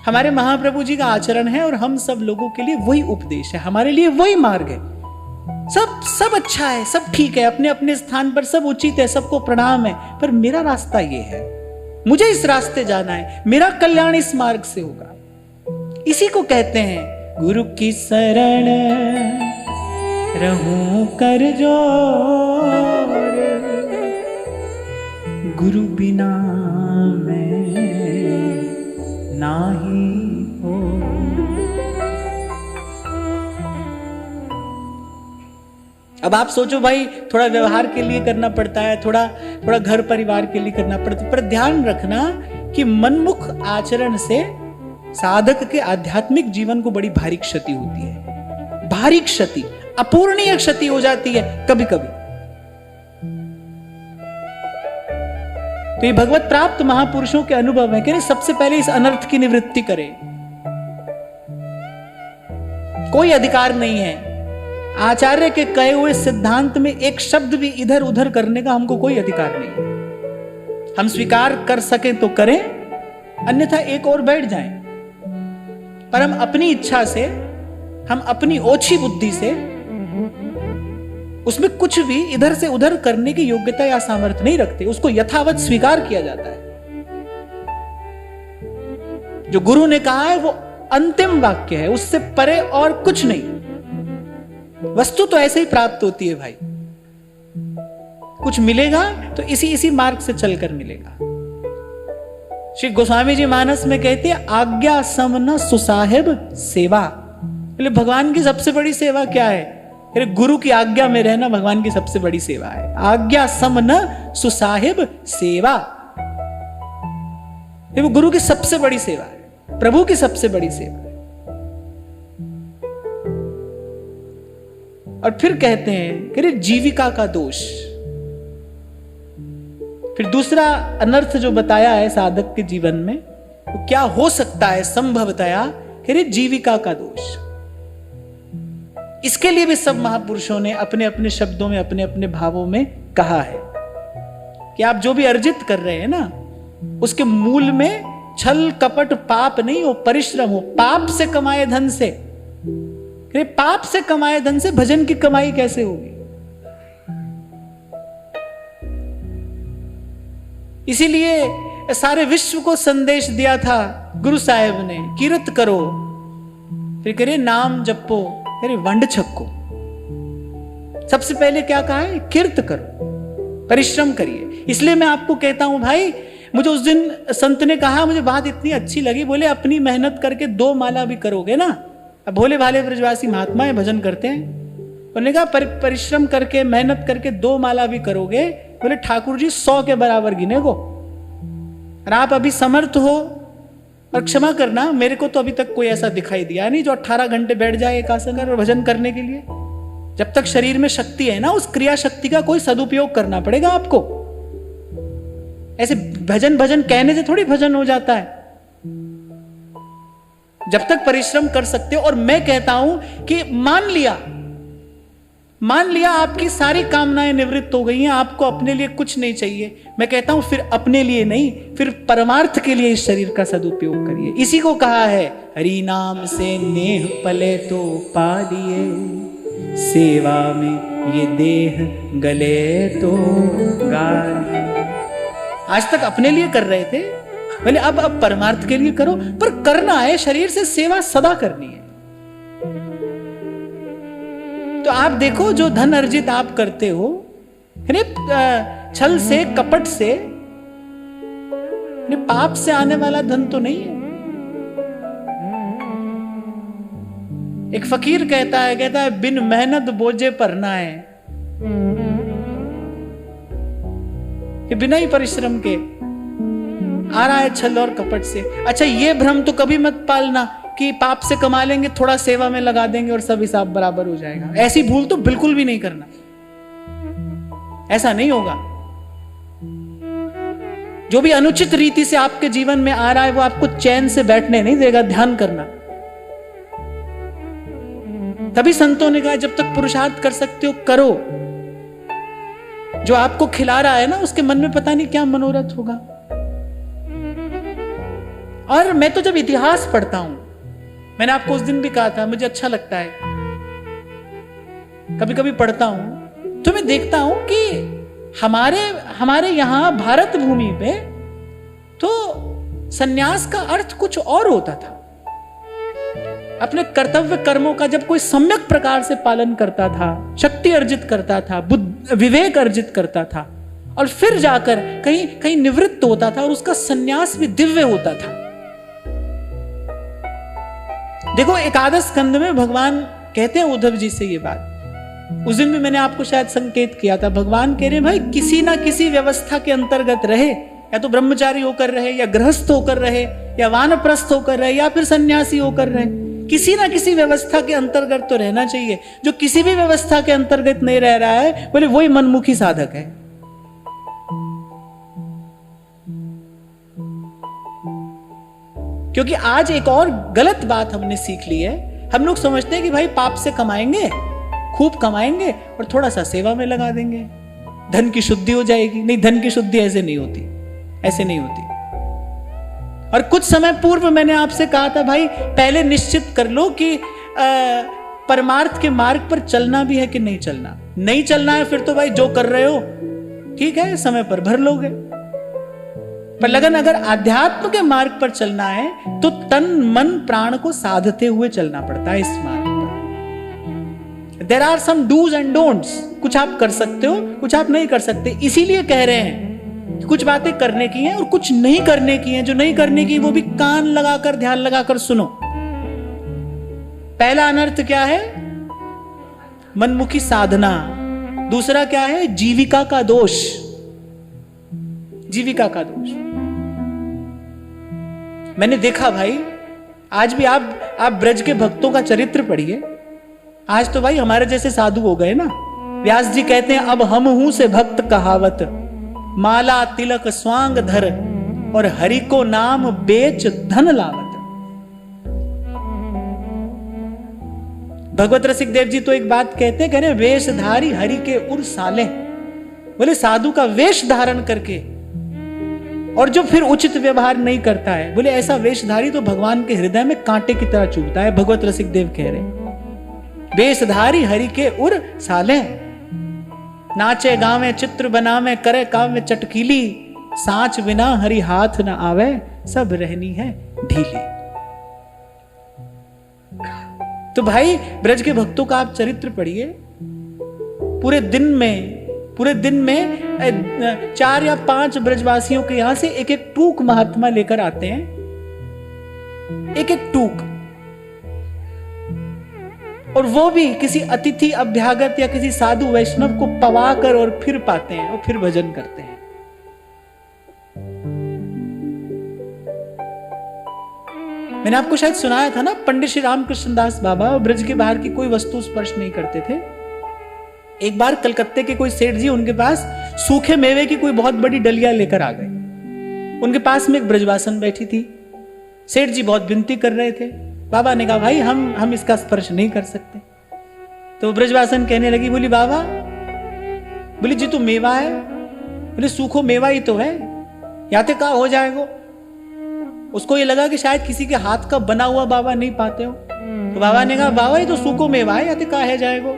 हमारे महाप्रभु जी का आचरण है, और हम सब लोगों के लिए वही उपदेश है, हमारे लिए वही मार्ग है। सब अच्छा है, सब ठीक है, अपने अपने स्थान पर सब उचित है, सबको प्रणाम है, पर मेरा रास्ता ये है, मुझे इस रास्ते जाना है, मेरा कल्याण इस मार्ग से होगा। इसी को कहते हैं गुरु की शरण रहूं कर जोर, गुरु बिना मैं नाही हो। अब आप सोचो भाई, थोड़ा व्यवहार के लिए करना पड़ता है, थोड़ा घर परिवार के लिए करना पड़ता है, पर ध्यान रखना कि मनमुख आचरण से साधक के आध्यात्मिक जीवन को बड़ी भारी क्षति होती है, भारी क्षति, अपूरणीय क्षति हो जाती है कभी कभी। तो ये भगवत प्राप्त महापुरुषों के अनुभव है कि सबसे पहले इस अनर्थ की निवृत्ति करें। कोई अधिकार नहीं है आचार्य के कहे हुए सिद्धांत में एक शब्द भी इधर उधर करने का, हमको कोई अधिकार नहीं है। हम स्वीकार कर सके तो करें, अन्यथा एक और बैठ जाएं। पर हम अपनी इच्छा से, हम अपनी ओछी बुद्धि से उसमें कुछ भी इधर से उधर करने की योग्यता या सामर्थ्य नहीं रखते। उसको यथावत स्वीकार किया जाता है। जो गुरु ने कहा है वो अंतिम वाक्य है, उससे परे और कुछ नहीं। वस्तु तो ऐसे ही प्राप्त होती है भाई, कुछ मिलेगा तो इसी मार्ग से चलकर मिलेगा। श्री गोस्वामी जी मानस में कहते हैं, आज्ञा समन सुसाहिब सेवा। भगवान की सबसे बड़ी सेवा क्या है? गुरु की आज्ञा में रहना भगवान की सबसे बड़ी सेवा है। आज्ञा समन सुसाहिब सेवा, वो गुरु की सबसे बड़ी सेवा है, प्रभु की सबसे बड़ी सेवा है। और फिर कहते हैं कि जीविका का दोष। फिर दूसरा अनर्थ जो बताया है साधक के जीवन में, वो क्या हो सकता है संभवतया, कि जीविका का दोष। इसके लिए भी सब महापुरुषों ने अपने अपने शब्दों में, अपने अपने भावों में कहा है कि आप जो भी अर्जित कर रहे हैं ना, उसके मूल में छल कपट पाप नहीं हो, परिश्रम हो। पाप से कमाए धन से, पाप से कमाए धन से भजन की कमाई कैसे होगी? इसीलिए सारे विश्व को संदेश दिया था गुरु साहेब ने, कीरत करो, फिर करे नाम जपो, अरे वंड छक्को। सबसे पहले क्या कहा है? कीर्त करो, परिश्रम करिए। इसलिए मैं आपको कहता हूं भाई, मुझे उस दिन संत ने कहा, मुझे बात इतनी अच्छी लगी, बोले अपनी मेहनत करके 2 माला भी करोगे ना। अब भोले भाले ब्रजवासी महात्मा है, भजन करते हैं, उन्होंने कहा परिश्रम करके, मेहनत करके 2 माला भी करोगे, बोले ठाकुर जी 100 के बराबर गिने को। और आप अभी समर्थ हो, और क्षमा करना, मेरे को तो अभी तक कोई ऐसा दिखाई दिया नहीं जो 18 घंटे बैठ जाए एक आसन और भजन करने के लिए। जब तक शरीर में शक्ति है ना, उस क्रिया शक्ति का कोई सदुपयोग करना पड़ेगा आपको। ऐसे भजन भजन कहने से थोड़ी भजन हो जाता है। जब तक परिश्रम कर सकते हो। और मैं कहता हूं कि मान लिया आपकी सारी कामनाएं निवृत्त हो गई हैं, आपको अपने लिए कुछ नहीं चाहिए। मैं कहता हूं फिर अपने लिए नहीं, फिर परमार्थ के लिए इस शरीर का सदुपयोग करिए। इसी को कहा है, हरि नाम से नेह पले तो पालिए, सेवा में ये देह गले तो गालिए। आज तक अपने लिए कर रहे थे, बोले अब परमार्थ के लिए करो, पर करना है शरीर से सेवा सदा करनी है। तो आप देखो, जो धन अर्जित आप करते हो, छल से, कपट से, पाप से आने वाला धन तो नहीं है। एक फकीर कहता है बिन मेहनत बोझे परना है, कि बिना ही परिश्रम के आ रहा है छल और कपट से। अच्छा, ये भ्रम तो कभी मत पालना कि पाप से कमा लेंगे, थोड़ा सेवा में लगा देंगे और सब हिसाब बराबर हो जाएगा। ऐसी भूल तो बिल्कुल भी नहीं करना, ऐसा नहीं होगा। जो भी अनुचित रीति से आपके जीवन में आ रहा है, वो आपको चैन से बैठने नहीं देगा। ध्यान करना। तभी संतों ने कहा, जब तक पुरुषार्थ कर सकते हो करो। जो आपको खिला रहा है ना, उसके मन में पता नहीं क्या मनोरथ होगा। और मैं तो जब इतिहास पढ़ता हूं, मैंने आपको उस दिन भी कहा था, मुझे अच्छा लगता है, कभी कभी पढ़ता हूं तो मैं देखता हूं कि हमारे यहां भारत भूमि पे तो सन्यास का अर्थ कुछ और होता था। अपने कर्तव्य कर्मों का जब कोई सम्यक प्रकार से पालन करता था, शक्ति अर्जित करता था, विवेक अर्जित करता था, और फिर जाकर कहीं कहीं निवृत्त होता था, और उसका सन्यास भी दिव्य होता था। देखो, एकादश स्कंद में भगवान कहते हैं उद्धव जी से ये बात। उस दिन भी मैंने आपको शायद संकेत किया था। भगवान कह रहे हैं, भाई किसी ना किसी व्यवस्था के अंतर्गत रहे, या तो ब्रह्मचारी होकर रहे, या गृहस्थ होकर रहे, या वानप्रस्थ होकर रहे, या फिर सन्यासी होकर रहे, किसी ना किसी व्यवस्था के अंतर्गत तो रहना चाहिए। जो किसी भी व्यवस्था के अंतर्गत नहीं रह रहा है, बोले वही मनमुखी साधक है। क्योंकि आज एक और गलत बात हमने सीख ली है। हम लोग समझते हैं कि भाई पाप से कमाएंगे, खूब कमाएंगे और थोड़ा सा सेवा में लगा देंगे, धन की शुद्धि हो जाएगी। नहीं, धन की शुद्धि ऐसे नहीं होती, ऐसे नहीं होती। और कुछ समय पूर्व मैंने आपसे कहा था भाई पहले निश्चित कर लो कि परमार्थ के मार्ग पर चलना भी है कि नहीं चलना। नहीं चलना है फिर तो भाई जो कर रहे हो ठीक है, समय पर भर लोगे। पर लगन अगर आध्यात्म के मार्ग पर चलना है तो तन मन प्राण को साधते हुए चलना पड़ता है इस मार्ग पर। There are some dos and don'ts. कुछ आप कर सकते हो, कुछ आप नहीं कर सकते। इसीलिए कह रहे हैं कि कुछ बातें करने की हैं और कुछ नहीं करने की हैं। जो नहीं करने की वो भी कान लगाकर ध्यान लगाकर सुनो। पहला अनर्थ क्या है? मनमुखी साधना। दूसरा क्या है? जीविका का दोष। जीविका का दोष। मैंने देखा भाई, आज भी आप ब्रज के भक्तों का चरित्र पढ़िए। आज तो भाई हमारे जैसे साधु हो गए ना। व्यास जी कहते हैं अब हम हूं से भक्त कहावत, माला तिलक स्वांग धर और हरि को नाम बेच धन लावत। भगवत रसिक देव जी तो एक बात कहते हैं, कह रहे वेशधारी हरि के उर साले। बोले साधु का वेश धारण करके और जो फिर उचित व्यवहार नहीं करता है, बोले ऐसा वेशधारी तो भगवान के हृदय में कांटे की तरह चुभता है। भगवत रसिक देव कह रहे वेशधारी हरि के उर साले, नाचे गावे चित्र बनावे करे काव्य चटकीली, सांच बिना हरि हाथ न आवे सब रहनी है ढीली। तो भाई ब्रज के भक्तों का आप चरित्र पढ़िए। पूरे दिन में 4 या 5 ब्रजवासियों के यहां से एक एक टूक महात्मा लेकर आते हैं, एक एक टूक। और वो भी किसी अतिथि अभ्यागत या किसी साधु वैष्णव को पवा कर और फिर पाते हैं और फिर भजन करते हैं। मैंने आपको शायद सुनाया था ना, पंडित श्री रामकृष्ण दास बाबा ब्रज के बाहर की कोई वस्तु स्पर्श नहीं करते थे। एक बार कलकत्ते के कोई सेठ जी उनके पास सूखे मेवे की कोई बहुत बड़ी डलिया लेकर आ गए। उनके पास में एक ब्रजवासन बैठी थी। सेठ जी बहुत विनती कर रहे थे। बाबा ने कहा भाई हम इसका स्पर्श नहीं कर सकते। तो ब्रजवासन कहने लगी, बोली बाबा, बोली जी तो मेवा है। बोले सूखो मेवा ही तो है, याते का हो जाएगा। उसको ये लगा कि शायद किसी के हाथ का बना हुआ बाबा नहीं पाते हो। तो बाबा ने कहा बाबा ये तो सूखो मेवा है, याते का है जाएगा।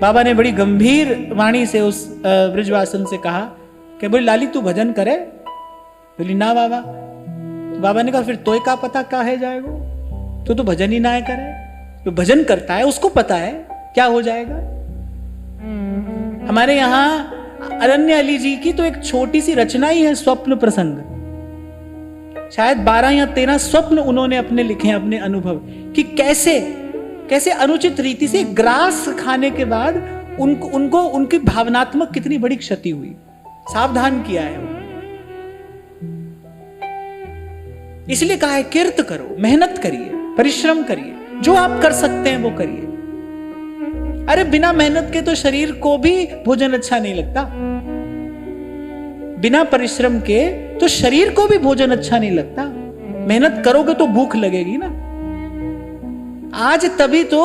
बाबा ने बड़ी गंभीर वाणी से उस ब्रजवासन से कहा कि बोली लाली तू भजन करे। बोली ना बाबा। तो बाबा ने कहा फिर तोय का पता क्या है जाएगा, तो भजन ही ना करे। जो भजन करता है उसको पता है क्या हो जाएगा। हमारे यहां अरण्य अली जी की तो एक छोटी सी रचना ही है, स्वप्न प्रसंग। शायद 12 या 13 स्वप्न उन्होंने अपने लिखे हैं, अपने अनुभव, कि कैसे अनुचित रीति से ग्रास खाने के बाद उनको उनकी भावनात्मक कितनी बड़ी क्षति हुई। सावधान किया है वो। इसलिए कहा है कीर्त करो, मेहनत करिए, परिश्रम करिए, जो आप कर सकते हैं वो करिए। अरे बिना मेहनत के तो शरीर को भी भोजन अच्छा नहीं लगता। बिना परिश्रम के तो शरीर को भी भोजन अच्छा नहीं लगता। मेहनत करोगे तो भूख लगेगी ना। आज तभी तो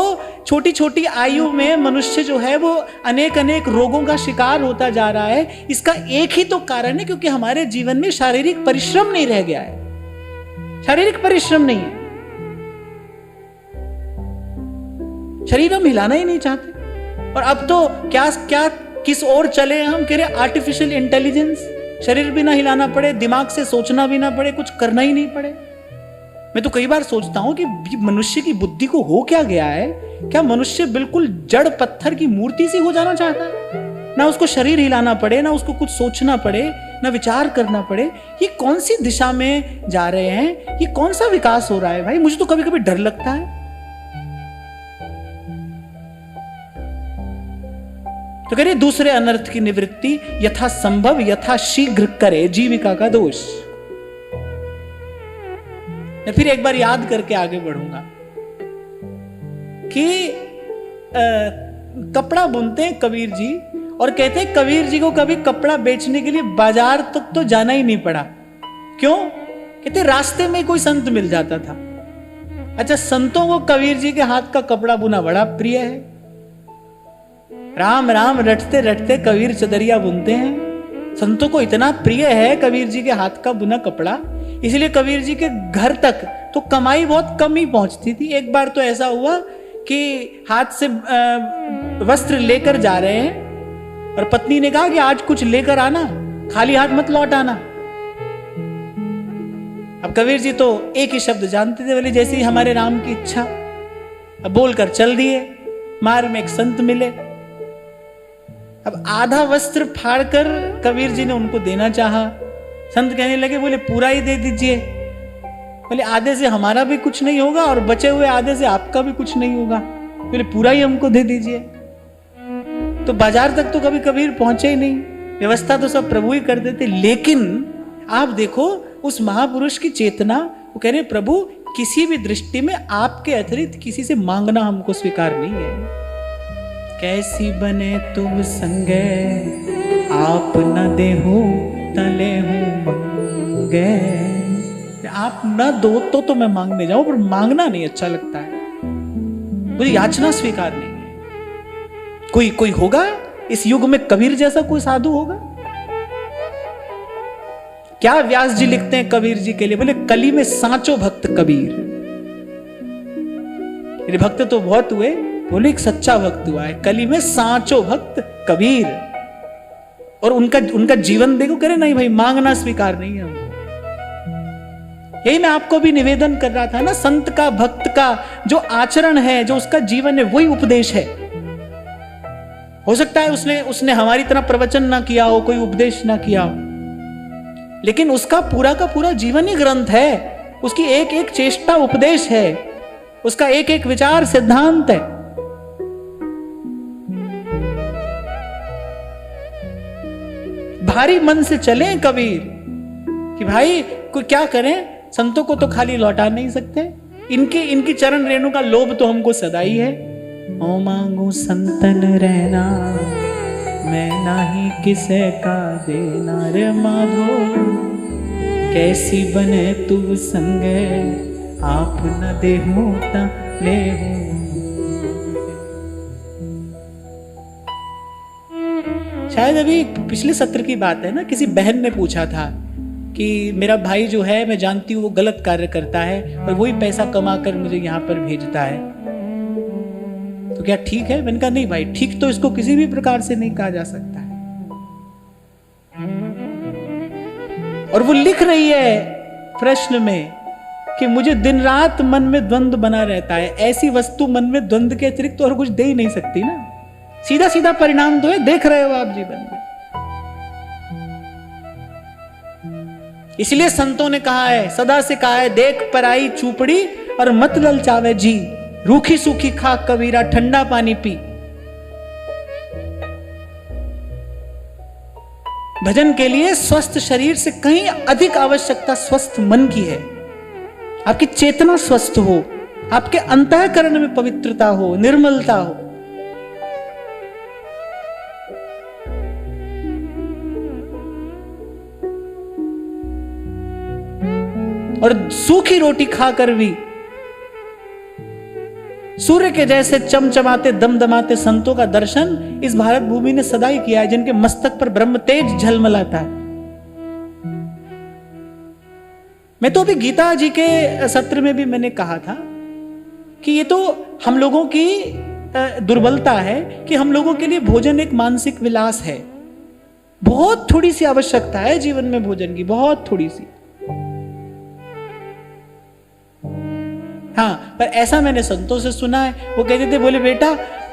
छोटी छोटी आयु में मनुष्य जो है वो अनेक रोगों का शिकार होता जा रहा है। इसका एक ही तो कारण है, क्योंकि हमारे जीवन में शारीरिक परिश्रम नहीं रह गया है। शारीरिक परिश्रम नहीं है, शरीर हम हिलाना ही नहीं चाहते। और अब तो क्या किस ओर चले हम, कह रहे आर्टिफिशियल इंटेलिजेंस। शरीर भी ना हिलाना पड़े, दिमाग से सोचना भी ना पड़े, कुछ करना ही नहीं पड़े। मैं तो कई बार सोचता हूं कि मनुष्य की बुद्धि को हो क्या गया है। क्या मनुष्य बिल्कुल जड़ पत्थर की मूर्ति सी हो जाना चाहता है? ना उसको शरीर हिलाना पड़े, ना उसको कुछ सोचना पड़े, ना विचार करना पड़े। ये कौन सी दिशा में जा रहे हैं? ये कौन सा विकास हो रहा है भाई? मुझे तो कभी कभी डर लगता है। तो कह रहे दूसरे अनर्थ की निवृत्ति यथा संभव यथा शीघ्र करे जीविका का दोष। मैं फिर एक बार याद करके आगे बढ़ूंगा कि कपड़ा बुनते हैं कबीर जी, और कहते हैं कबीर जी को कभी कपड़ा बेचने के लिए बाजार तक तो जाना ही नहीं पड़ा। क्यों? कहते रास्ते में कोई संत मिल जाता था। अच्छा, संतों को कबीर जी के हाथ का कपड़ा बुना बड़ा प्रिय है। राम राम रटते रटते कबीर चदरिया बुनते हैं। संतों को इतना प्रिय है कबीर जी के हाथ का बुना कपड़ा, इसलिए कबीर जी के घर तक तो कमाई बहुत कम ही पहुंचती थी। एक बार तो ऐसा हुआ कि हाथ से वस्त्र लेकर जा रहे हैं और पत्नी ने कहा कि आज कुछ लेकर आना, खाली हाथ मत लौट आना। अब कबीर जी तो एक ही शब्द जानते थे, बोले जैसे ही हमारे राम की इच्छा। अब बोलकर चल दिए। मार्ग में एक संत मिले। अब आधा वस्त्र फाड़कर कबीर जी ने उनको देना चाहा। संत कहने लगे, बोले पूरा ही दे दीजिए। बोले आधे से हमारा भी कुछ नहीं होगा और बचे हुए आधे से आपका भी कुछ नहीं होगा, बोले पूरा ही हमको दे दीजिए। तो बाजार तक तो कभी कबीर पहुंचे ही नहीं, व्यवस्था तो सब प्रभु ही कर देते। लेकिन आप देखो उस महापुरुष की चेतना, वो कह रहे प्रभु किसी भी दृष्टि में आपके अतिरिक्त किसी से मांगना हमको स्वीकार नहीं है। कैसी बने तुम संगे आप न देहो तले हूं मंगे। आप न दो तो मैं मांगने जाऊं, पर मांगना नहीं अच्छा लगता है, मुझे याचना स्वीकार नहीं है। कोई होगा इस युग में कबीर जैसा कोई साधु होगा? क्या व्यास जी लिखते हैं कबीर जी के लिए, बोले कली में सांचो भक्त कबीर। मेरे भक्त तो बहुत हुए, बोले एक सच्चा भक्त हुआ है, कली में सांचो भक्त कबीर। और उनका जीवन देखो, करे नहीं भाई मांगना स्वीकार नहीं है हमको। यही मैं आपको भी निवेदन कर रहा था ना, संत का भक्त का जो आचरण है, जो उसका जीवन है, वही उपदेश है। हो सकता है उसने हमारी तरह प्रवचन ना किया हो, कोई उपदेश ना किया हो, लेकिन उसका पूरा का पूरा जीवन ही ग्रंथ है। उसकी एक एक चेष्टा उपदेश है, उसका एक एक विचार सिद्धांत है। भारी मन से चलें कबीर कि भाई कोई क्या करें, संतों को तो खाली लौटा नहीं सकते, इनकी चरण रेणु का लोभ तो हमको सदा ही है। ओ मांगू संतन रहना मैं नाही किसे का देना रे माधो, कैसी बने तू संगे आप न देहू ता लेहू। शायद अभी पिछले सत्र की बात है ना, किसी बहन ने पूछा था कि मेरा भाई जो है, मैं जानती हूँ वो गलत कार्य करता है और वही पैसा कमा कर मुझे यहाँ पर भेजता है, तो क्या ठीक है? मैंने कहा नहीं भाई, ठीक तो इसको किसी भी प्रकार से नहीं कहा जा सकता है। और वो लिख रही है प्रश्न में कि मुझे दिन रात मन में द्वंद्व बना रहता है। ऐसी वस्तु मन में द्वंद्व के अतिरिक्त तो और कुछ दे ही नहीं सकती ना। सीधा सीधा परिणाम तो है, देख रहे हो आप जीवन में। इसलिए संतों ने कहा है, सदा से कहा है, देख पराई चूपड़ी और मत ललचावे जी, रूखी सूखी खाक कबीरा ठंडा पानी पी। भजन के लिए स्वस्थ शरीर से कहीं अधिक आवश्यकता स्वस्थ मन की है। आपकी चेतना स्वस्थ हो, आपके अंतःकरण में पवित्रता हो, निर्मलता हो। और सूखी रोटी खाकर भी सूर्य के जैसे चमचमाते दमदमाते संतों का दर्शन इस भारत भूमि ने सदा ही किया है, जिनके मस्तक पर ब्रह्म तेज झलमलाता है। मैं तो अभी गीता जी के सत्र में भी मैंने कहा था कि ये तो हम लोगों की दुर्बलता है कि हम लोगों के लिए भोजन एक मानसिक विलास है। बहुत थोड़ी सी आवश्यकता है जीवन में भोजन की, बहुत थोड़ी सी। हाँ, पर ऐसा मैंने संतों से सुना है, वो कहते थे, बोले बेटा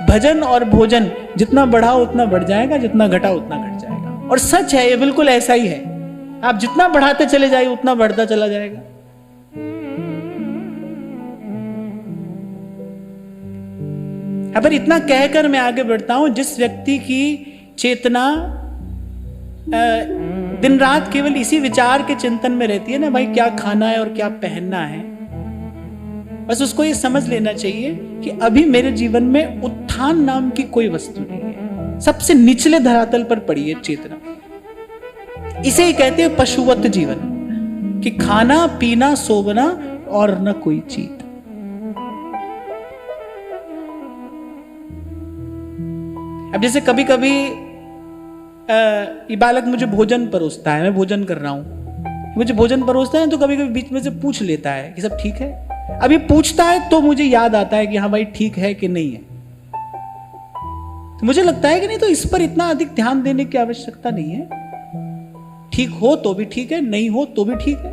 भजन और भोजन जितना बढ़ाओ उतना बढ़ जाएगा, जितना घटाओ उतना घट जाएगा। और सच है, ये बिल्कुल ऐसा ही है। आप जितना बढ़ाते चले जाइए उतना बढ़ता चला जाएगा। पर इतना कहकर मैं आगे बढ़ता हूं, जिस व्यक्ति की चेतना दिन रात केवल इसी विचार के चिंतन में रहती है ना, भाई क्या खाना है और क्या पहनना है, बस उसको ये समझ लेना चाहिए कि अभी मेरे जीवन में उत्थान नाम की कोई वस्तु नहीं है। सबसे निचले धरातल पर पड़ी है चेतना। इसे ही कहते हैं पशुवत जीवन, कि खाना पीना सोना और न कोई चीज। अब जैसे कभी कभी ये बालक मुझे भोजन परोसता है, मैं भोजन कर रहा हूं, मुझे भोजन परोसता है, तो कभी कभी बीच में से पूछ लेता है कि सब ठीक है। अभी पूछता है तो मुझे याद आता है कि हाँ भाई ठीक है कि नहीं है। तो मुझे लगता है कि नहीं, तो इस पर इतना अधिक ध्यान देने की आवश्यकता नहीं है। ठीक हो तो भी ठीक है, नहीं हो तो भी ठीक है।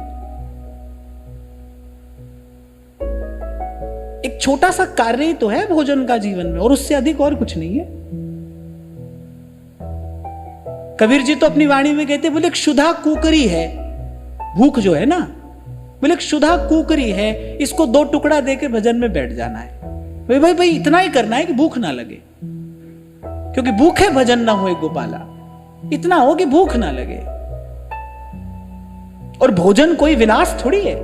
एक छोटा सा कार्य ही तो है भोजन का जीवन में, और उससे अधिक और कुछ नहीं है। कबीर जी तो अपनी वाणी में कहते, बोले क्षुधा कुकरी है, भूख जो है ना, बोले क्षुधा कुकरी है, इसको 2 टुकड़ा देके भजन में बैठ जाना है। भाई भाई इतना ही करना है कि भूख ना लगे, क्योंकि भूखे भजन ना होए गोपाला। इतना हो कि भूख ना लगे। और भोजन कोई विलास थोड़ी है,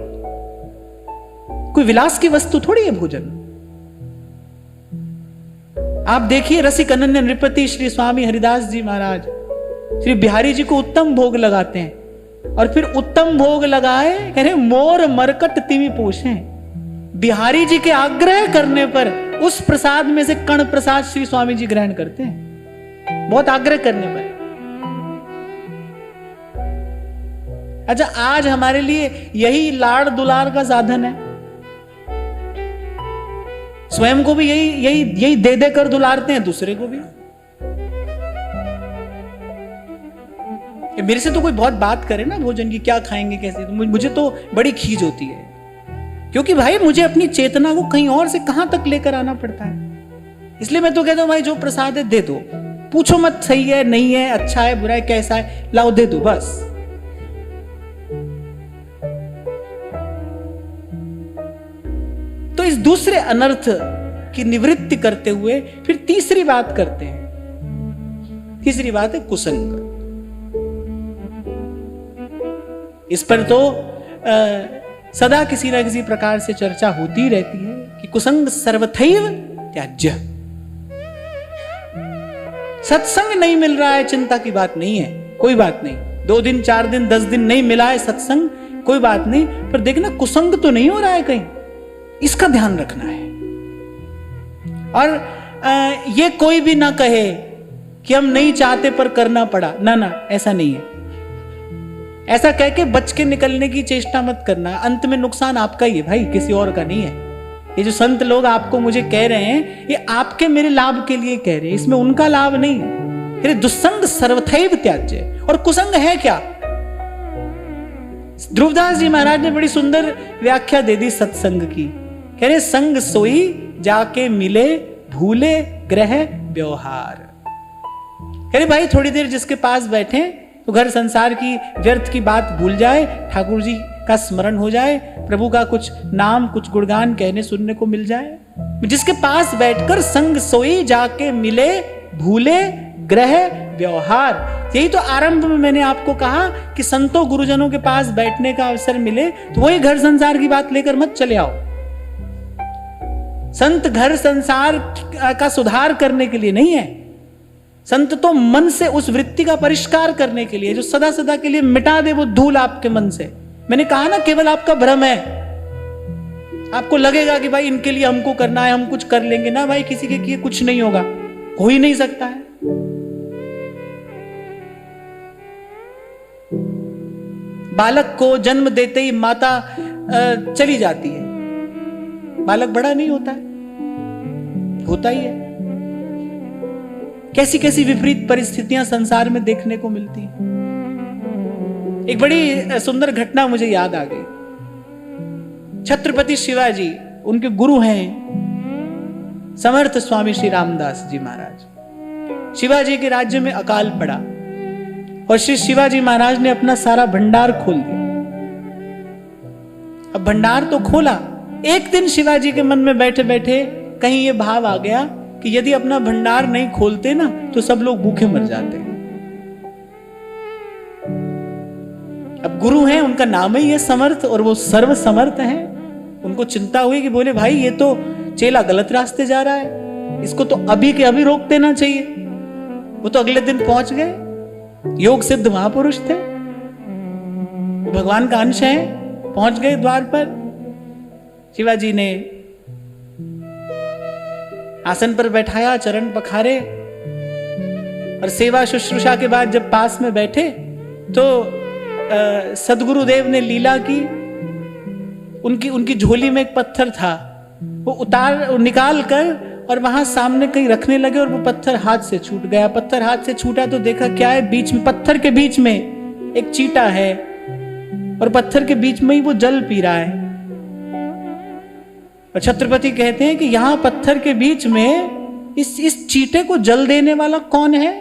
कोई विलास की वस्तु थोड़ी है भोजन। आप देखिए रसिक अनन्य नृपति श्री स्वामी हरिदास जी महाराज श्री बिहारी जी को उत्तम भोग लगाते हैं, और फिर उत्तम भोग लगाए कह रहे मोर मरकट तिमी पोषे। बिहारी जी के आग्रह करने पर उस प्रसाद में से कण प्रसाद श्री स्वामी जी ग्रहण करते हैं, बहुत आग्रह करने पर। अच्छा, आज हमारे लिए यही लाड़ दुलार का साधन है। स्वयं को भी यही दे दे कर दुलारते हैं, दूसरे को भी। मेरे से तो कोई बहुत बात करे ना भोजन की, क्या खाएंगे कैसे, तो मुझे तो बड़ी खीज होती है, क्योंकि भाई मुझे अपनी चेतना को कहीं और से कहां तक लेकर आना पड़ता है। इसलिए मैं तो कहता हूं भाई जो प्रसाद है दे दो, पूछो मत सही है नहीं है, अच्छा है बुरा है कैसा है, लाओ दे दो बस। तो इस दूसरे अनर्थ की निवृत्ति करते हुए फिर तीसरी बात करते हैं। तीसरी बात है कुसंग। इस पर तो सदा किसी ना किसी प्रकार से चर्चा होती रहती है कि कुसंग सर्वथैव त्याज्य। सत्संग नहीं मिल रहा है, चिंता की बात नहीं है, कोई बात नहीं। 2 दिन 4 दिन 10 दिन नहीं मिला है सत्संग, कोई बात नहीं, पर देखना कुसंग तो नहीं हो रहा है कहीं, इसका ध्यान रखना है। और ये कोई भी ना कहे कि हम नहीं चाहते पर करना पड़ा, ना ना ऐसा नहीं है। ऐसा कह के बच के निकलने की चेष्टा मत करना, अंत में नुकसान आपका ही है भाई, किसी और का नहीं है। ये जो संत लोग आपको मुझे कह रहे हैं, ये आपके मेरे लाभ के लिए कह रहे हैं, इसमें उनका लाभ नहीं है। फिर दुस्संग सर्वथैव त्याज्य। और कुसंग है क्या? ध्रुवदास जी महाराज ने बड़ी सुंदर व्याख्या दे दी सत्संग की। कह रहे संग सोई जाके मिले भूले ग्रह व्यवहार। कह रहे भाई थोड़ी देर जिसके पास बैठे तो घर संसार की व्यर्थ की बात भूल जाए, ठाकुर जी का स्मरण हो जाए, प्रभु का कुछ नाम कुछ गुणगान कहने सुनने को मिल जाए। जिसके पास बैठकर संग सोई जाके मिले भूले ग्रह व्यवहार। यही तो आरंभ में मैंने आपको कहा कि संतों गुरुजनों के पास बैठने का अवसर मिले तो वही घर संसार की बात लेकर मत चले आओ। संत घर संसार का सुधार करने के लिए नहीं है, संत तो मन से उस वृत्ति का परिष्कार करने के लिए, जो सदा सदा के लिए मिटा दे वो धूल आपके मन से। मैंने कहा ना केवल आपका भ्रम है, आपको लगेगा कि भाई इनके लिए हमको करना है, हम कुछ कर लेंगे ना भाई, किसी के किए कुछ नहीं होगा, हो ही नहीं सकता है। बालक को जन्म देते ही माता चली जाती है, बालक बड़ा नहीं होता है, होता ही है। कैसी कैसी विपरीत परिस्थितियां संसार में देखने को मिलती हैं। एक बड़ी सुंदर घटना मुझे याद आ गई। छत्रपति शिवाजी, उनके गुरु हैं समर्थ स्वामी श्री रामदास जी महाराज। शिवाजी के राज्य में अकाल पड़ा और श्री शिवाजी महाराज ने अपना सारा भंडार खोल दिया। अब भंडार तो खोला, एक दिन शिवाजी के मन में बैठे बैठे कहीं ये भाव आ गया कि यदि अपना भंडार नहीं खोलते ना तो सब लोग भूखे मर जाते। अब गुरु हैं, उनका नाम ही है समर्थ, और वो सर्व समर्थ हैं। उनको चिंता हुई कि बोले भाई ये तो चेला गलत रास्ते जा रहा है, इसको तो अभी के अभी रोक देना चाहिए। वो तो अगले दिन पहुंच गए, योग सिद्ध महापुरुष थे, वो भगवान का अंश है। पहुंच गए द्वार पर, शिवाजी ने आसन पर बैठाया, चरण पखारे, और सेवा शुश्रूषा के बाद जब पास में बैठे तो सदगुरुदेव ने लीला की। उनकी झोली में एक पत्थर था, वो निकाल कर और वहां सामने कहीं रखने लगे, और वो पत्थर हाथ से छूट गया। पत्थर हाथ से छूटा तो देखा क्या है, बीच में, पत्थर के बीच में एक चींटा है, और पत्थर के बीच में ही वो जल पी रहा है। और छत्रपति कहते हैं कि यहां पत्थर के बीच में इस चींटे को जल देने वाला कौन है,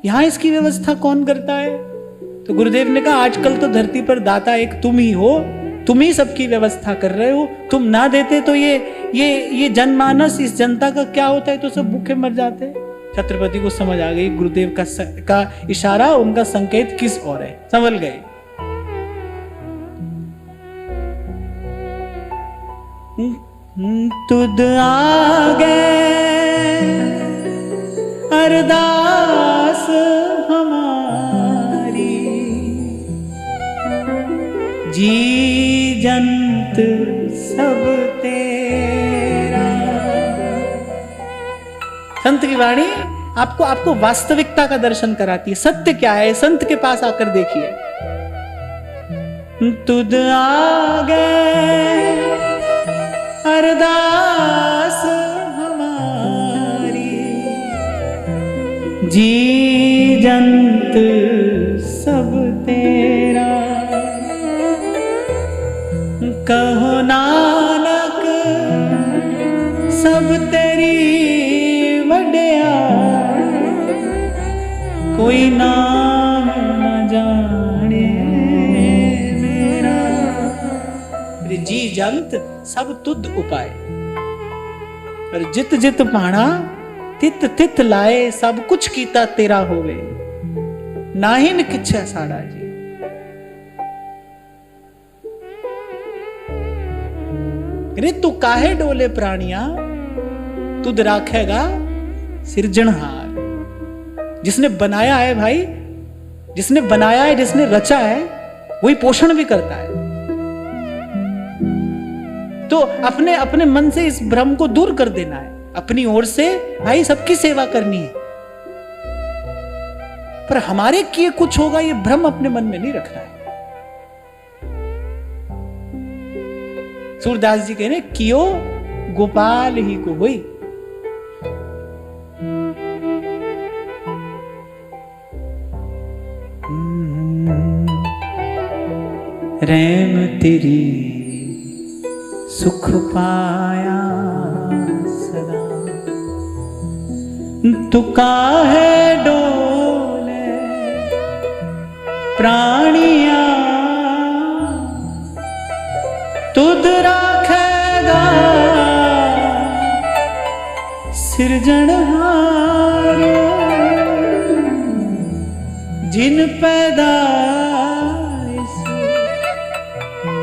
यहां इसकी व्यवस्था कौन करता है। तो गुरुदेव ने कहा आजकल तो धरती पर दाता एक तुम ही हो, तुम ही सबकी व्यवस्था कर रहे हो। तुम ना देते तो ये जनमानस, इस जनता का क्या होता है, तो सब भूखे मर जाते। छत्रपति को समझ आ गई गुरुदेव का इशारा, उनका संकेत किस ओर है, संभल गए। तुद आगे अरदास हमारी, जी जंत सब तेरा। संत की वाणी आपको वास्तविकता का दर्शन कराती है। सत्य क्या है, संत के पास आकर देखिए। तुद आगे अरदास हमारी, जी जंत सब तेरा। कहो नानक सब तेरी वड्याई, कोई नाम न जाने मेरा। जी जंत सब तुद उपाय, पर जित जित पाणा तित तित लाए। सब कुछ कीता तेरा होवे, नाहिन किच्छा साड़ा जी। रे तू काहे डोले प्राणिया, तुद राखेगा सिरजनहार। जिसने बनाया है भाई, जिसने बनाया है, जिसने रचा है, वही पोषण भी करता है। तो अपने अपने मन से इस भ्रम को दूर कर देना है, अपनी ओर से भाई सबकी सेवा करनी है, पर हमारे किए कुछ होगा ये भ्रम अपने मन में नहीं रखना है। सूरदास जी कह रहे कियो गोपाल ही को हुई। रैम तेरी सुख पाया सदा, तू काहे डोले प्राणिया, तुद राखेगा सिरजनहार। जिन पैदाइश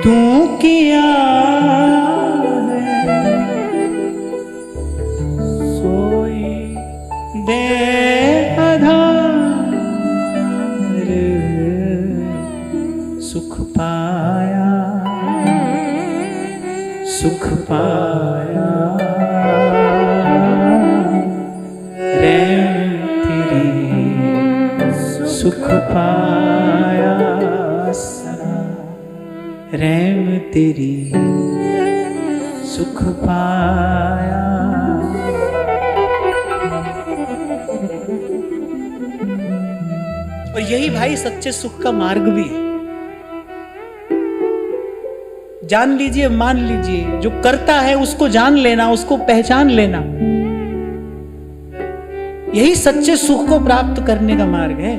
तू किया है, सोई दे आधार। सुख पाया सुख पाया, रैम तेरी सुख पाया सदा, रैम तेरी सुख पाया। और यही भाई सच्चे सुख का मार्ग भी है। जान लीजिए, मान लीजिए, जो करता है उसको जान लेना, उसको पहचान लेना, यही सच्चे सुख को प्राप्त करने का मार्ग है।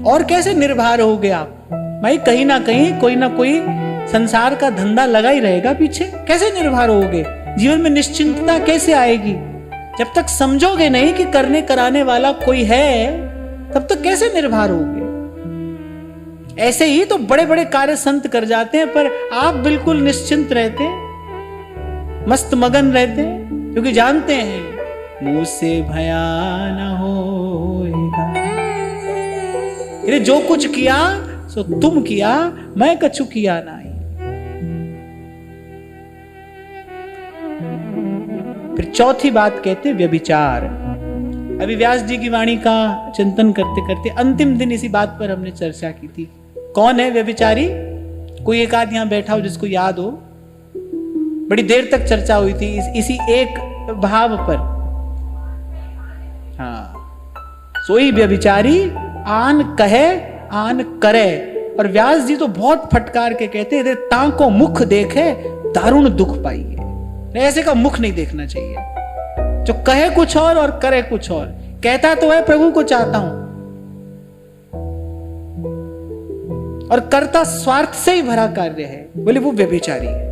और कैसे निर्भर होगे आप भाई, कहीं ना कहीं कोई ना कोई संसार का धंधा लगा ही रहेगा पीछे। कैसे निर्भर होगे, जीवन में निश्चिंतता कैसे आएगी, जब तक समझोगे नहीं कि करने कराने वाला कोई है, तब तक कैसे निर्भर होगे? ऐसे ही तो बड़े बड़े कार्य संत कर जाते हैं, पर आप बिल्कुल निश्चिंत रहते हैं, मस्त मगन रहते हैं, क्योंकि जानते हैं मुंह से भया न होएगा। ये जो कुछ किया सो तुम किया, मैं कछु किया नहीं। फिर चौथी बात कहते व्यभिचार। अभी व्यास जी की वाणी का चिंतन करते करते अंतिम दिन इसी बात पर हमने चर्चा की थी। कौन है व्यभिचारी? कोई एक आध यहां बैठा हो जिसको याद हो? बड़ी देर तक चर्चा हुई थी इसी एक भाव पर। हाँ, सोई व्यभिचारी आन कहे आन करे। और व्यास जी तो बहुत फटकार के कहते हैं, ताको मुख देखे दारुण दुख पाइए। ऐसे का मुख नहीं देखना चाहिए, जो कहे कुछ और करे कुछ और। कहता तो है प्रभु को चाहता हूं, और करता स्वार्थ से ही भरा कार्य है, बोले वो व्यभिचारी है।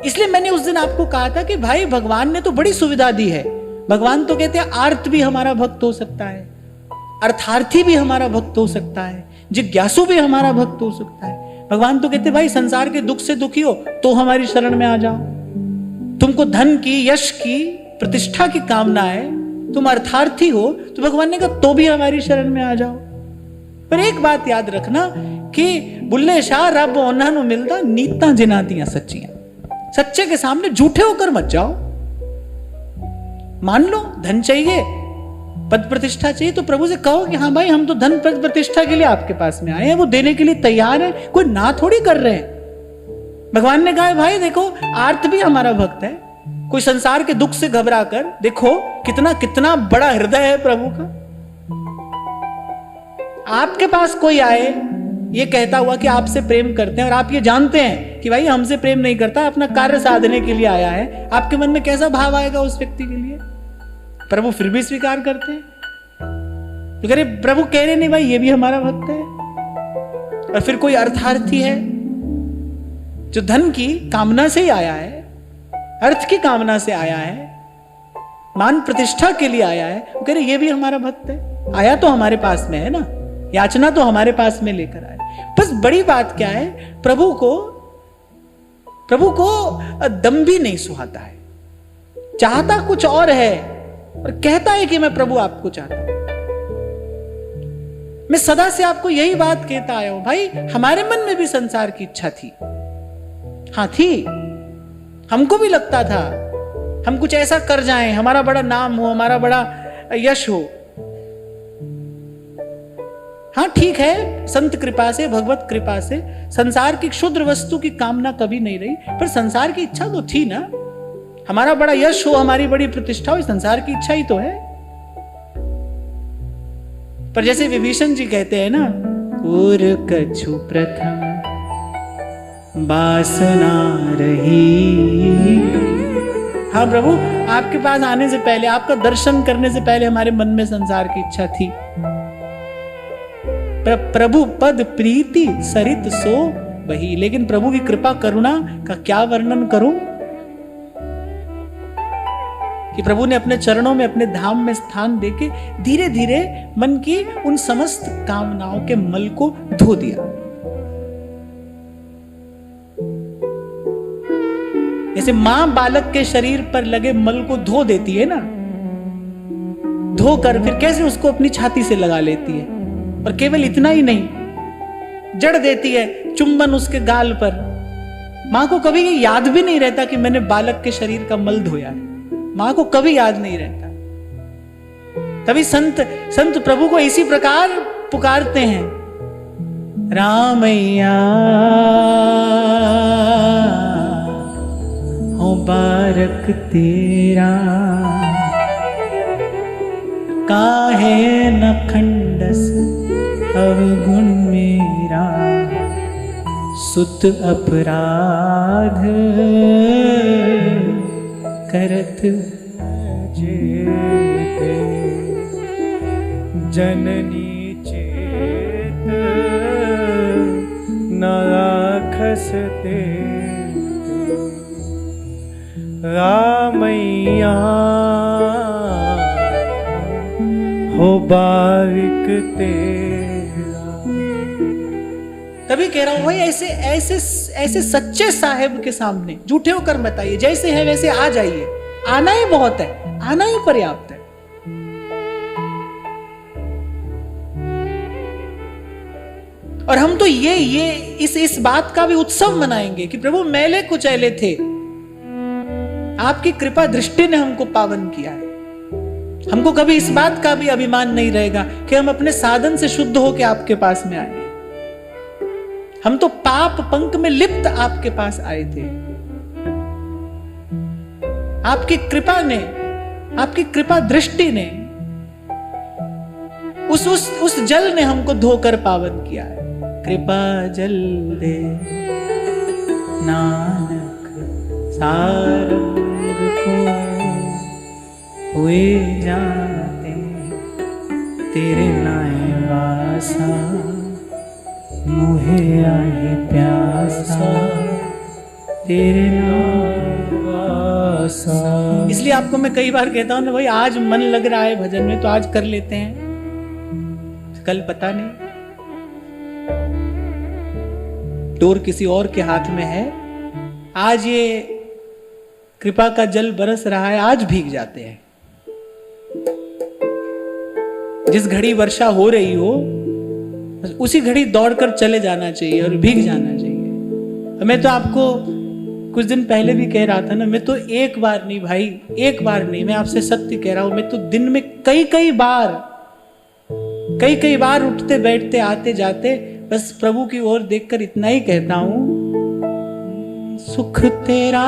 इसलिए मैंने उस दिन आपको कहा था कि भाई भगवान ने तो बड़ी सुविधा दी है। भगवान तो कहते हैं आर्त भी हमारा भक्त हो सकता है, अर्थार्थी भी हमारा भक्त हो सकता है, जिज्ञासु भी हमारा भक्त हो सकता है। भगवान तो कहते भाई संसार के दुख से दुखी हो तो हमारी शरण में आ जाओ। तुमको धन की, यश की, प्रतिष्ठा की कामना है, तुम अर्थार्थी हो, तो भगवान ने कहा तो भी हमारी शरण में आ जाओ। पर एक बात याद रखना कि बुल्ले शाह रब उन्होंने मिलता नीता जिनातियां सच्चियां। सच्चे के सामने झूठे होकर मत जाओ। मान लो धन चाहिए, पद प्रतिष्ठा चाहिए, तो प्रभु से कहो कि हाँ भाई हम तो धन पद प्रतिष्ठा के लिए आपके पास में आए हैं, वो देने के लिए तैयार है, कोई ना थोड़ी कर रहे हैं। भगवान ने कहा भाई देखो आर्त भी हमारा भक्त है, कोई संसार के दुख से घबरा कर देखो कितना कितना बड़ा हृदय है प्रभु का। आपके पास कोई आए ये कहता हुआ कि आपसे प्रेम करते हैं, और आप ये जानते हैं कि भाई हमसे प्रेम नहीं करता, अपना कार्य साधने के लिए आया है, आपके मन में कैसा भाव आएगा उस व्यक्ति के लिए? प्रभु फिर भी स्वीकार करते हैं, तो कह रहे प्रभु कह रहे नहीं भाई ये भी हमारा भक्त है। और फिर कोई अर्थार्थी है जो धन की कामना से ही आया है, अर्थ की कामना से आया है, मान प्रतिष्ठा के लिए आया है, वो कह रहे ये भी हमारा भक्त है। आया तो हमारे पास में है ना, याचना तो हमारे पास में लेकर आए। बस बड़ी बात क्या है, प्रभु को दम भी नहीं सुहाता है, चाहता कुछ और है और कहता है कि मैं प्रभु आपको चाहता हूं। मैं सदा से आपको यही बात कहता आया हूं भाई, हमारे मन में भी संसार की इच्छा थी, हाँ थी, हमको भी लगता था हम कुछ ऐसा कर जाएं, हमारा बड़ा नाम हो, हमारा बड़ा यश हो। हाँ ठीक है, संत कृपा से, भगवत कृपा से संसार की क्षुद्र वस्तु की कामना कभी नहीं रही, पर संसार की इच्छा तो थी ना, हमारा बड़ा यश हो, हमारी बड़ी प्रतिष्ठा हो, संसार की इच्छा ही तो है। पर जैसे विभीषण जी कहते हैं ना, और कछु प्रथम वासना रही। हाँ प्रभु, आपके पास आने से पहले, आपका दर्शन करने से पहले हमारे मन में संसार की इच्छा थी। प्रभु पद प्रीति सरित सो वही। लेकिन प्रभु की कृपा करुणा का क्या वर्णन करूं कि प्रभु ने अपने चरणों में, अपने धाम में स्थान देके धीरे धीरे मन की उन समस्त कामनाओं के मल को धो दिया। जैसे मां बालक के शरीर पर लगे मल को धो देती है ना, धोकर फिर कैसे उसको अपनी छाती से लगा लेती है, और केवल इतना ही नहीं, जड़ देती है चुंबन उसके गाल पर। मां को कभी याद भी नहीं रहता कि मैंने बालक के शरीर का मल धोया है, मां को कभी याद नहीं रहता। तभी संत प्रभु को इसी प्रकार पुकारते हैं, रामैया हो बारक तेरा, काहे न खंडस अवगुण मेरा, सुत अपराध करत जेते, जननी चेत न राखसते, रामैया मैया हो बारिक तेरा। तभी कह रहा हूं भाई, ऐसे ऐसे ऐसे सच्चे साहेब के सामने झूठे होकर मत आइए, जैसे है वैसे आ जाइए। आना ही बहुत है, आना ही पर्याप्त है। और हम तो ये इस बात का भी उत्सव मनाएंगे कि प्रभु मैले कुचैले थे, आपकी कृपा दृष्टि ने हमको पावन किया है। हमको कभी इस बात का भी अभिमान नहीं रहेगा कि हम अपने साधन से शुद्ध होकर आपके पास में आए। हम तो पाप पंक में लिप्त आपके पास आए थे। आपकी कृपा ने, आपकी कृपा दृष्टि ने, उस जल ने हमको धोकर पावन किया है। कृपा जल दे नानक सारंग को, हुए जाते तेरे नाए वासा, मुहे आए प्यासा तेरे नाम वासा। इसलिए आपको मैं कई बार कहता हूं ना भाई, आज मन लग रहा है भजन में तो आज कर लेते हैं, कल पता नहीं। डोर किसी और के हाथ में है। आज ये कृपा का जल बरस रहा है, आज भीग जाते हैं। जिस घड़ी वर्षा हो रही हो उसी घड़ी दौड़कर चले जाना चाहिए और भीग जाना चाहिए। मैं तो आपको कुछ दिन पहले भी कह रहा था ना, मैं तो एक बार नहीं भाई, एक बार नहीं, मैं आपसे सत्य कह रहा हूं, मैं तो दिन में कई कई बार उठते बैठते आते जाते बस प्रभु की ओर देखकर इतना ही कहता हूं, सुख तेरा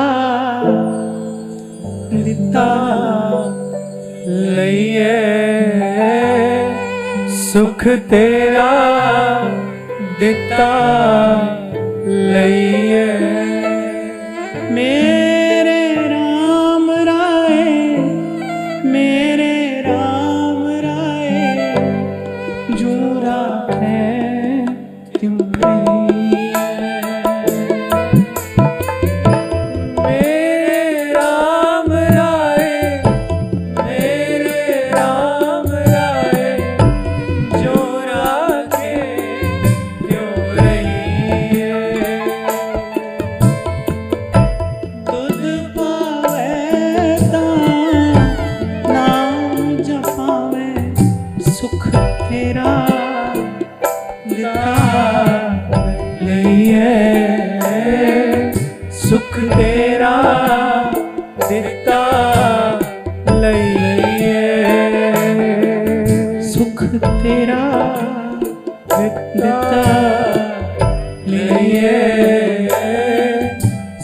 दिता लइए, सुख तेरा दिता लइए। मेरे राम राय, मेरे राम राय, जो राखे तुम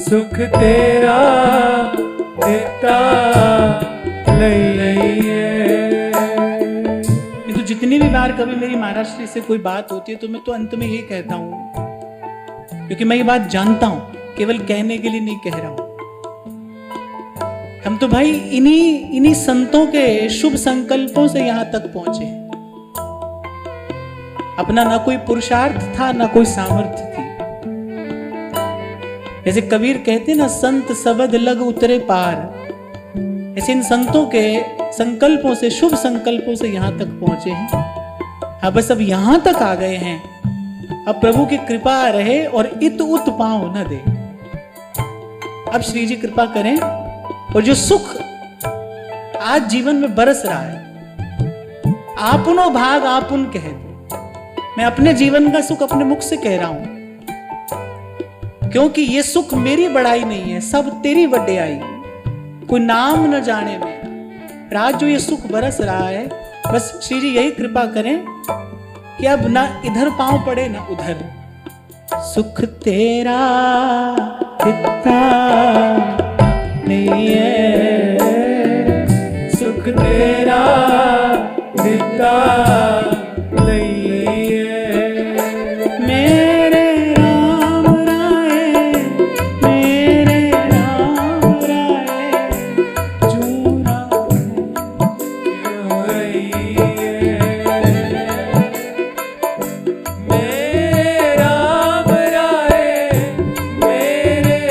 सुख तेरा देता लइए। तो जितनी भी बार कभी मेरी महाराज श्री से कोई बात होती है तो मैं तो अंत में यही कहता हूं, क्योंकि मैं ये बात जानता हूं, केवल कहने के लिए नहीं कह रहा हूं। हम तो भाई इन्हीं संतों के शुभ संकल्पों से यहां तक पहुंचे। अपना ना कोई पुरुषार्थ था ना कोई सामर्थ्य थी। जैसे कबीर कहते ना, संत सबद लग उतरे पार, ऐसे इन संतों के संकल्पों से, शुभ संकल्पों से यहां तक पहुंचे हैं। हाँ बस अब यहां तक आ गए हैं, अब प्रभु की कृपा रहे और इत उत पांव न दे। अब श्री जी कृपा करें और जो सुख आज जीवन में बरस रहा है, आपनो भाग आपुन कह दो। मैं अपने जीवन का सुख अपने मुख से कह रहा हूं, क्योंकि ये सुख मेरी बड़ाई नहीं है, सब तेरी वड्याई, कोई नाम न जाने मेरा। आज जो ये सुख बरस रहा है, बस श्री जी यही कृपा करें कि अब ना इधर पांव पड़े ना उधर। सुख तेरा दिता नहीं है, सुख तेरा दिता लइए। मेरे राम राय, मेरे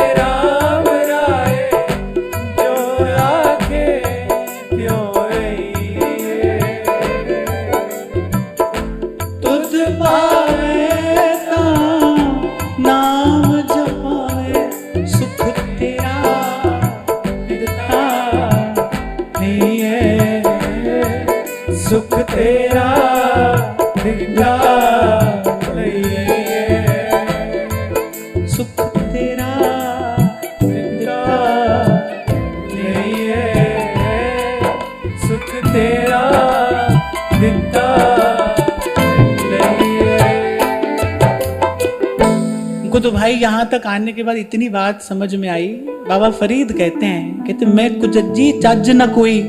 राम राय, जो राखे सुख तेरा दिता लईए, सुख तेरा दिता लईए, सुख तेरा दिता लईए। उनको तो भाई यहाँ तक आने के बाद इतनी बात समझ में आई। बाबा फरीद कहते मैं कुजज्जी चज न कोई,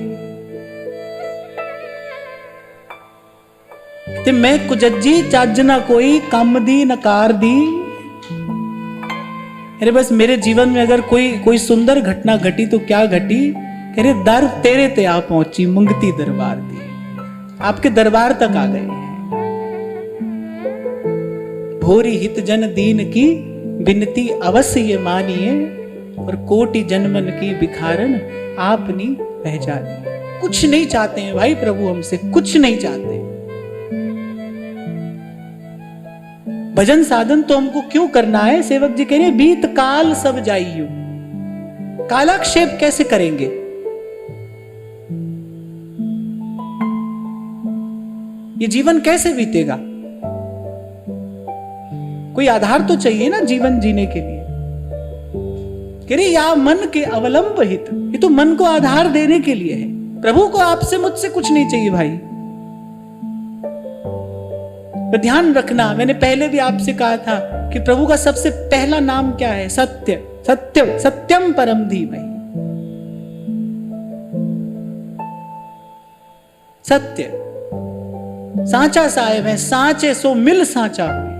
कहते मैं कुजज्जी चज न कोई, कम दी नकार दी। अरे बस मेरे जीवन में अगर कोई सुंदर घटना घटी तो क्या घटी, कह रहे दर तेरे ते आ पहुंची, मुंगती दरबार दी। आपके दरबार तक आ गए हैं। भोरी हित जन दीन की बिनती अवश्य ये मानिए, और कोटि जन्मन की भिखारन आपनी पहचानिए। कुछ नहीं चाहते हैं भाई प्रभु हमसे, कुछ नहीं चाहते। भजन साधन तो हमको क्यों करना है? सेवक जी कह रहे बीत काल सब जाइयो, कालाक्षेप कैसे करेंगे? ये जीवन कैसे बीतेगा? कोई आधार तो चाहिए ना जीवन जीने के लिए। कह रहे या मन के अवलंब हित, ये तो मन को आधार देने के लिए है। प्रभु को आपसे मुझसे कुछ नहीं चाहिए भाई। तो ध्यान रखना, मैंने पहले भी आपसे कहा था कि प्रभु का सबसे पहला नाम क्या है? सत्य, सत्यम सत्यम परम धीमहि। सत्य साचा साहेब है, साचे सो मिल साचा हुए।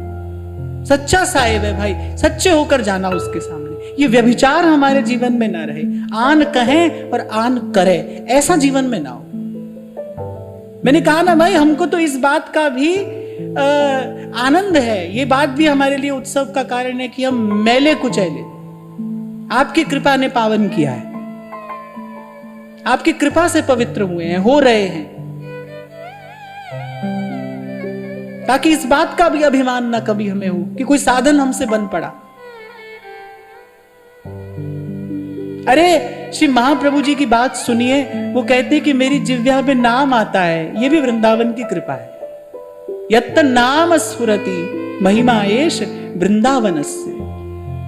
सच्चा साहेब है भाई, सच्चे होकर जाना उसके सामने। ये व्यभिचार हमारे जीवन में ना रहे, आन कहें और आन करे, ऐसा जीवन में ना हो। मैंने कहा ना भाई, हमको तो इस बात का भी आनंद है, ये बात भी हमारे लिए उत्सव का कारण है कि हम मैले कुचैले आपकी कृपा ने पावन किया है, आपकी कृपा से पवित्र हुए हैं, हो रहे हैं, ताकि इस बात का भी अभिमान ना कभी हमें हो कि कोई साधन हमसे बन पड़ा। अरे श्री महाप्रभु जी की बात सुनिए, वो कहते हैं कि मेरी जिह्वा पे नाम आता है, ये भी वृंदावन की कृपा है। यत्त नाम स्फुरति महिमा एष वृंदावनस्य,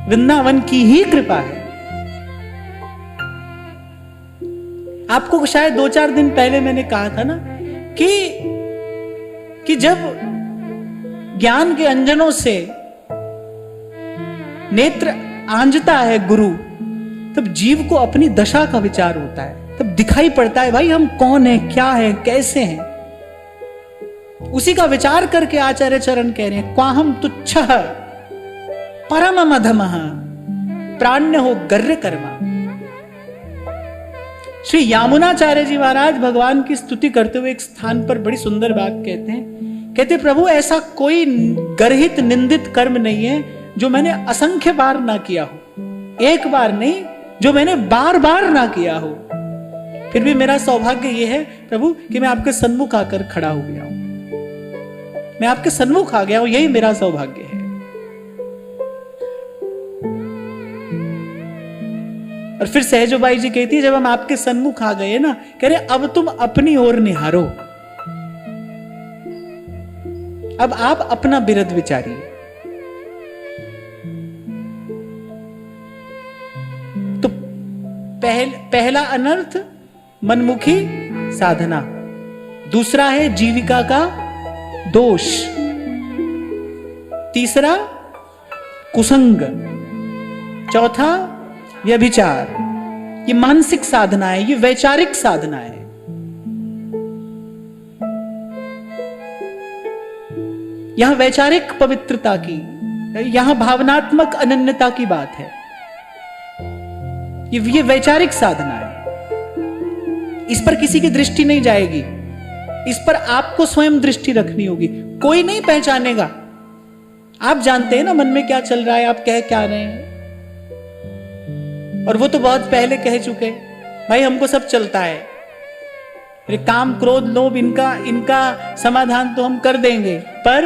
वृंदावन की ही कृपा है। आपको शायद 2-4 दिन पहले मैंने कहा था ना कि जब ज्ञान के अंजनों से नेत्र आंजता है गुरु, तब जीव को अपनी दशा का विचार होता है, तब दिखाई पड़ता है भाई हम कौन है, क्या है, कैसे हैं। उसी का विचार करके आचार्य चरण कह रहे हैं, क्वाहम तुच्छः परम मधमः प्राण्य हो गर्र कर्मा। श्री यामुनाचार्य जी महाराज भगवान की स्तुति करते हुए एक स्थान पर बड़ी सुंदर बात कहते हैं। कहते प्रभु ऐसा कोई गर्हित निंदित कर्म नहीं है जो मैंने असंख्य बार ना किया हो, एक बार नहीं, जो मैंने बार बार ना किया हो। फिर भी मेरा सौभाग्य यह है प्रभु कि मैं आपके सन्मुख आकर खड़ा हो गया हूं, मैं आपके सन्मुख आ गया हूं, यही मेरा सौभाग्य है। और फिर सहजोबाई जी कहती है जब हम आपके सन्मुख आ गए ना, कह रहे अब तुम अपनी ओर निहारो, अब आप अपना बिरद विचारिए। तो पहला अनर्थ मनमुखी साधना, दूसरा है जीविका का दोष, तीसरा कुसंग, चौथा व्यभिचार। ये मानसिक साधना है, ये वैचारिक साधना है। यहां वैचारिक पवित्रता की, यहां भावनात्मक अनन्यता की बात है। ये वैचारिक साधना है, इस पर किसी की दृष्टि नहीं जाएगी, इस पर आपको स्वयं दृष्टि रखनी होगी। कोई नहीं पहचानेगा, आप जानते हैं ना मन में क्या चल रहा है, आप कह क्या रहे हैं। और वो तो बहुत पहले कह चुके भाई, हमको सब चलता है, काम क्रोध लोभ इनका समाधान तो हम कर देंगे, पर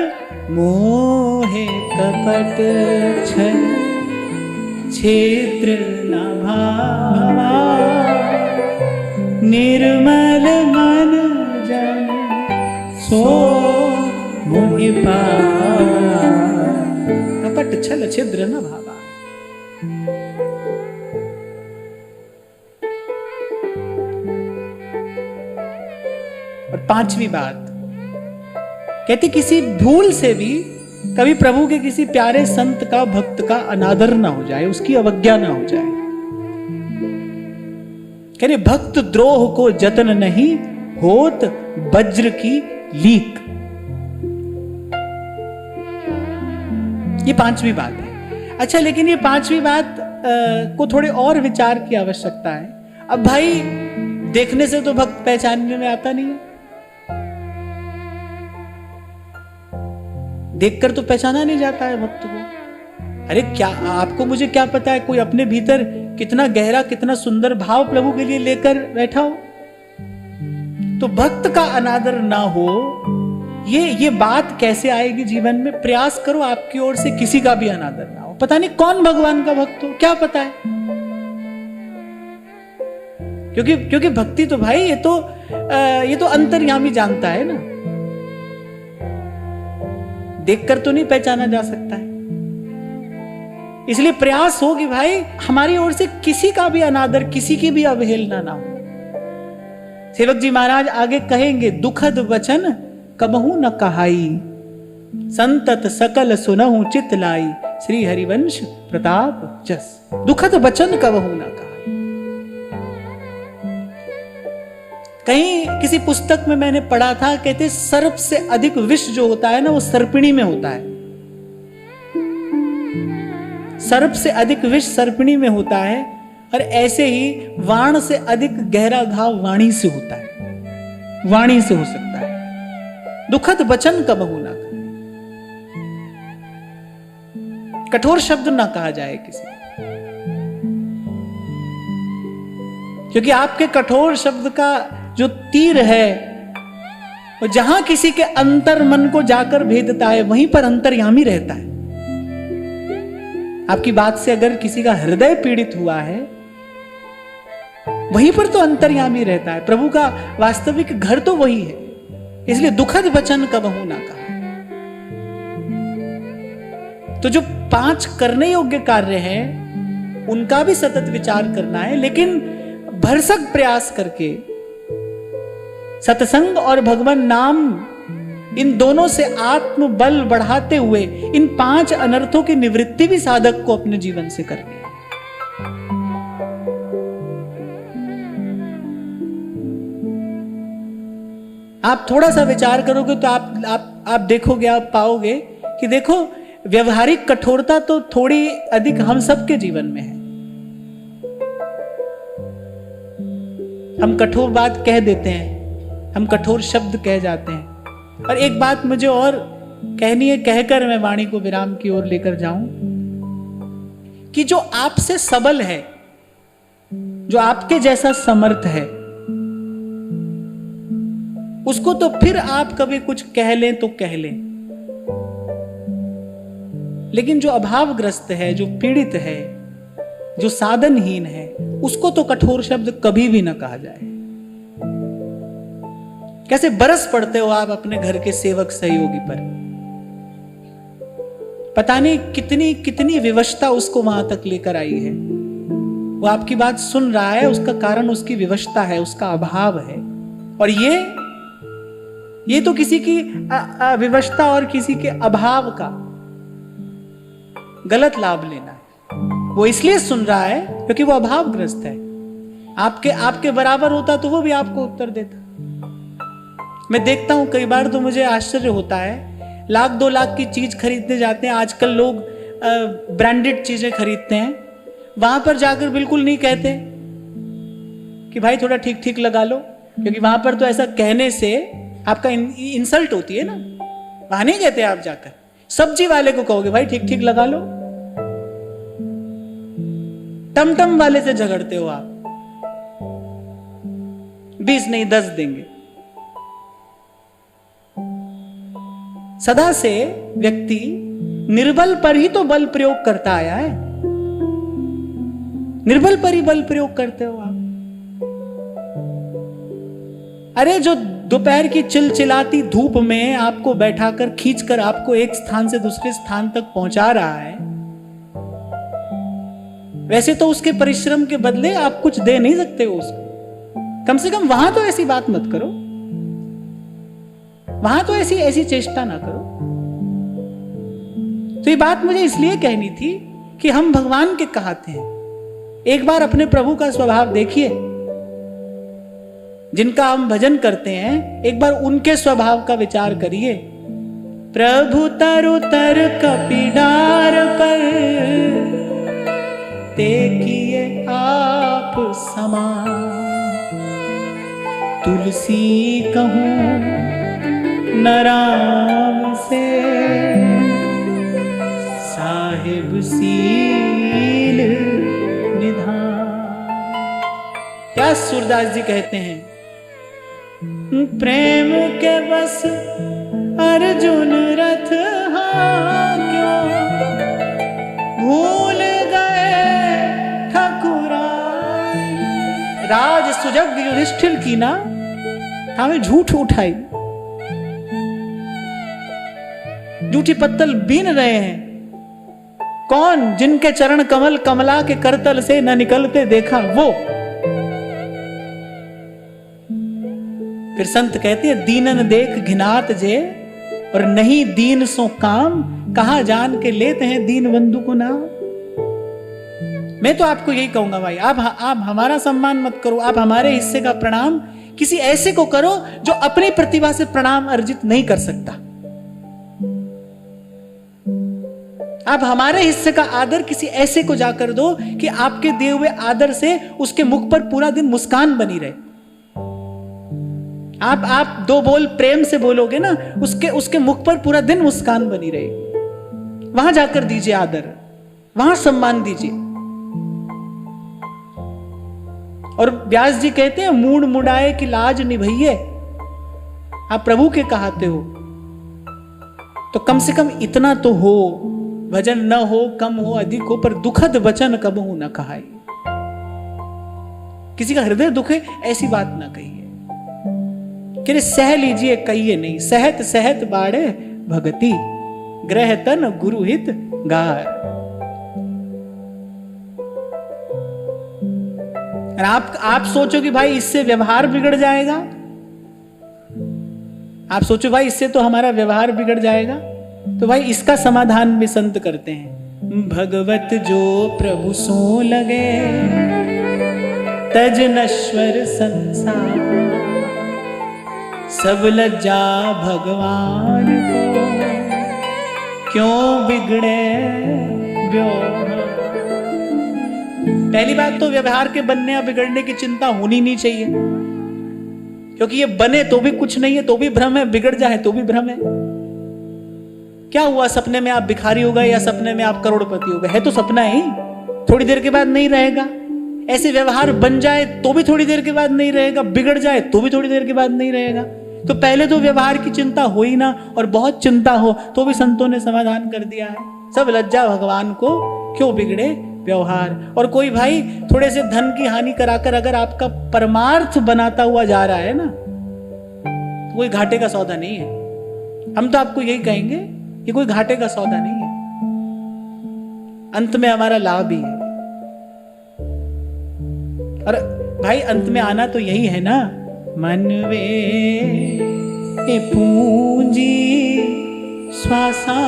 मोहे कपट छल क्षेत्र न भावा, निर्मल मन जन सो मोहि पावा। कपट छल छिद्र न भावा। और पांचवी बात कहते, किसी भूल से भी कभी प्रभु के किसी प्यारे संत का, भक्त का अनादर ना हो जाए, उसकी अवज्ञा ना हो जाए। कह रहे भक्त द्रोह को जतन नहीं होत वज्र की लीक। ये पांचवी बात है। अच्छा, लेकिन ये पांचवी बात को थोड़े और विचार की आवश्यकता है। अब भाई देखने से तो भक्त पहचानने में आता नहीं है, देखकर तो पहचाना नहीं जाता है भक्त को। अरे क्या आपको मुझे क्या पता है कोई अपने भीतर कितना गहरा, कितना सुंदर भाव प्रभु के लिए लेकर बैठा हो। तो भक्त का अनादर ना हो, ये बात कैसे आएगी जीवन में? प्रयास करो आपकी ओर से किसी का भी अनादर ना हो। पता नहीं कौन भगवान का भक्त हो, क्या पता है। क्योंकि भक्ति तो भाई ये तो अंतर्यामी जानता है ना, देखकर तो नहीं पहचाना जा सकता है। इसलिए प्रयास हो कि भाई हमारी ओर से किसी का भी अनादर, किसी की भी अवहेलना ना हो। सेवक जी महाराज आगे कहेंगे, दुखद वचन कबहू न कहाई, संतत सकल सुनहु चित लाई, श्री हरिवंश प्रताप जस। दुखद वचन कबहू न कहाई। कहीं किसी पुस्तक में मैंने पढ़ा था, कहते सर्प से अधिक विष जो होता है ना, वो सर्पिणी में होता है। सर्प से अधिक विष सर्पिणी में होता है, और ऐसे ही वाण से अधिक गहरा घाव वाणी से होता है, वाणी से हो सकता है। दुखद वचन कबहू ना कहे, कठोर शब्द ना कहा जाए किसी, क्योंकि आपके कठोर शब्द का जो तीर है, वो जहां किसी के अंतर मन को जाकर भेदता है, वहीं पर अंतर्यामी रहता है। आपकी बात से अगर किसी का हृदय पीड़ित हुआ है, वहीं पर तो अंतर्यामी रहता है। प्रभु का वास्तविक घर तो वही है। इसलिए दुखद वचन कबहू ना कहा। तो जो 5 करने योग्य कार्य हैं, उनका भी सतत विचार करना है, लेकिन भरसक प्रयास करके सत्संग और भगवान नाम, इन दोनों से आत्म बल बढ़ाते हुए इन 5 अनर्थों की निवृत्ति भी साधक को अपने जीवन से करनी है। आप थोड़ा सा विचार करोगे तो आप देखोगे, आप पाओगे कि देखो व्यवहारिक कठोरता तो थोड़ी अधिक हम सबके जीवन में है। हम कठोर बात कह देते हैं, हम कठोर शब्द कह जाते हैं। और एक बात मुझे और कहनी है, कहकर मैं वाणी को विराम की ओर लेकर जाऊं, कि जो आपसे सबल है, जो आपके जैसा समर्थ है, उसको तो फिर आप कभी कुछ कह लें तो कह लें, लेकिन जो अभावग्रस्त है, जो पीड़ित है, जो साधनहीन है, उसको तो कठोर शब्द कभी भी ना कहा जाए। कैसे बरस पड़ते हो आप अपने घर के सेवक सहयोगी पर, पता नहीं कितनी कितनी विवशता उसको वहां तक लेकर आई है। वो आपकी बात सुन रहा है, उसका कारण उसकी विवशता है, उसका अभाव है। और ये तो किसी की विवशता और किसी के अभाव का गलत लाभ लेना है। वो इसलिए सुन रहा है क्योंकि वो अभावग्रस्त है। आपके बराबर होता तो वो भी आपको उत्तर देता। मैं देखता हूं कई बार तो मुझे आश्चर्य होता है, 1-2 लाख की चीज खरीदने जाते हैं, आजकल लोग ब्रांडेड चीजें खरीदते हैं, वहां पर जाकर बिल्कुल नहीं कहते कि भाई थोड़ा ठीक ठीक लगा लो, क्योंकि वहां पर तो ऐसा कहने से आपका इंसल्ट होती है ना। वहां नहीं कहते आप जाकर, सब्जी वाले को कहोगे भाई ठीक ठीक लगा लो, टमटम वाले से झगड़ते हो आप, 20 नहीं 10 देंगे। सदा से व्यक्ति निर्बल पर ही तो बल प्रयोग करता आया है, निर्बल पर ही बल प्रयोग करते हो आप। अरे जो दोपहर की चिलचिलाती धूप में आपको बैठाकर खींचकर आपको एक स्थान से दूसरे स्थान तक पहुंचा रहा है, वैसे तो उसके परिश्रम के बदले आप कुछ दे नहीं सकते हो उसको। कम से कम वहां तो ऐसी बात मत करो, वहां तो ऐसी चेष्टा ना करो। तो ये बात मुझे इसलिए कहनी थी कि हम भगवान के कहाते हैं। एक बार अपने प्रभु का स्वभाव देखिए, जिनका हम भजन करते हैं, एक बार उनके स्वभाव का विचार करिए। प्रभु तरु तर कपिडार पर देखिए आप समान, तुलसी कहूं न राम से, साहिब सील निधान। क्या सूरदास जी कहते हैं, प्रेम के बस अर्जुन रथ क्यों भूल गए ठकुराई। राज सुजग युधिष्ठिर की ना हमें झूठ उठाई, झूठी पत्तल बीन रहे हैं। कौन? जिनके चरण कमल कमला के करतल से न निकलते देखा वो। फिर संत कहते हैं, दीनन देख घिनात जे और नहीं दीन सो काम, कहा जान के लेते हैं दीन बंधु को नाम। मैं तो आपको यही कहूंगा भाई, आप हमारा सम्मान मत करो, आप हमारे हिस्से का प्रणाम किसी ऐसे को करो जो अपनी प्रतिभा से प्रणाम अर्जित नहीं कर सकता। आप हमारे हिस्से का आदर किसी ऐसे को जाकर दो कि आपके दिए हुए आदर से उसके मुख पर पूरा दिन मुस्कान बनी रहे। आप दो बोल प्रेम से बोलोगे ना, उसके मुख पर पूरा दिन मुस्कान बनी रहेगी। वहां जाकर दीजिए आदर, वहां सम्मान दीजिए। और व्यास जी कहते हैं, मूड मुड़ाए की लाज निभइए। आप प्रभु के कहाते हो तो कम से कम इतना तो हो, भजन न हो, कम हो, अधिक हो, पर दुखद वचन कबहू न कहाई। किसी का हृदय दुखे ऐसी बात ना कहिए, कि सह लीजिए कहिए नहीं। सहत सहत बाड़े भगति, ग्रह तन गुरु हित गार। और आप सोचो कि भाई इससे व्यवहार बिगड़ जाएगा, आप सोचो भाई इससे तो हमारा व्यवहार बिगड़ जाएगा, तो भाई इसका समाधान भी संत करते हैं। भगवत जो प्रभु सो लगे, तज नश्वर संसार, सब लज्जा भगवान को, क्यों बिगड़े व्यवहार। पहली बात तो व्यवहार के बनने या बिगड़ने की चिंता होनी नहीं चाहिए, क्योंकि ये बने तो भी कुछ नहीं है, तो भी भ्रम है, बिगड़ जाए तो भी भ्रम है। क्या हुआ, सपने में आप भिखारी हो गए या सपने में आप करोड़पति हो गए, है तो सपना ही, थोड़ी देर के बाद नहीं रहेगा। ऐसे व्यवहार बन जाए तो भी थोड़ी देर के बाद नहीं रहेगा, बिगड़ जाए तो भी थोड़ी देर के बाद नहीं रहेगा। तो पहले तो व्यवहार की चिंता हो ही ना, और बहुत चिंता हो तो भी संतों ने समाधान कर दिया है। सब लज्जा भगवान को, क्यों बिगड़े व्यवहार। और कोई भाई थोड़े से धन की हानि कराकर अगर आपका परमार्थ बनाता हुआ जा रहा है ना, तो कोई घाटे का सौदा नहीं है। हम तो आपको यही कहेंगे, ये कोई घाटे का सौदा नहीं है, अंत में हमारा लाभ ही है। और भाई अंत में आना तो यही है ना, मन वे ए पूंजी श्वासा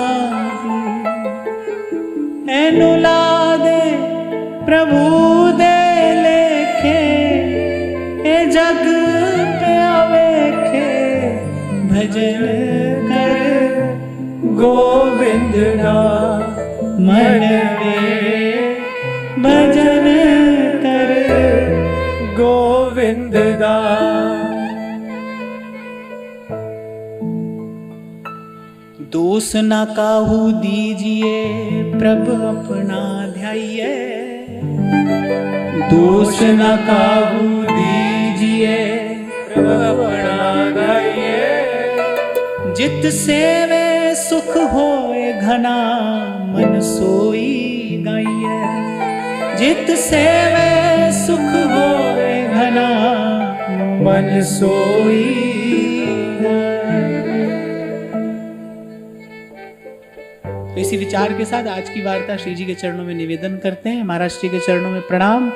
एनुलादे प्रभु दे लेखे, ए जग पे अवेखे, भजन कर गोविंद ना मन वे, भजन कर गोविंद दा। दोष न काहू दीजिए प्रभु अपना ध्याइए, दोष न काहू दीजिए प्रभु अपना ध्याइए। जित सेवे सुख होए घना, मन सोई गाइए। जित सेवे सुख होए घना, मन सोई तो इसी विचार के साथ आज की वार्ता श्री जी के चरणों में निवेदन करते हैं। महाराज श्री के चरणों में प्रणाम।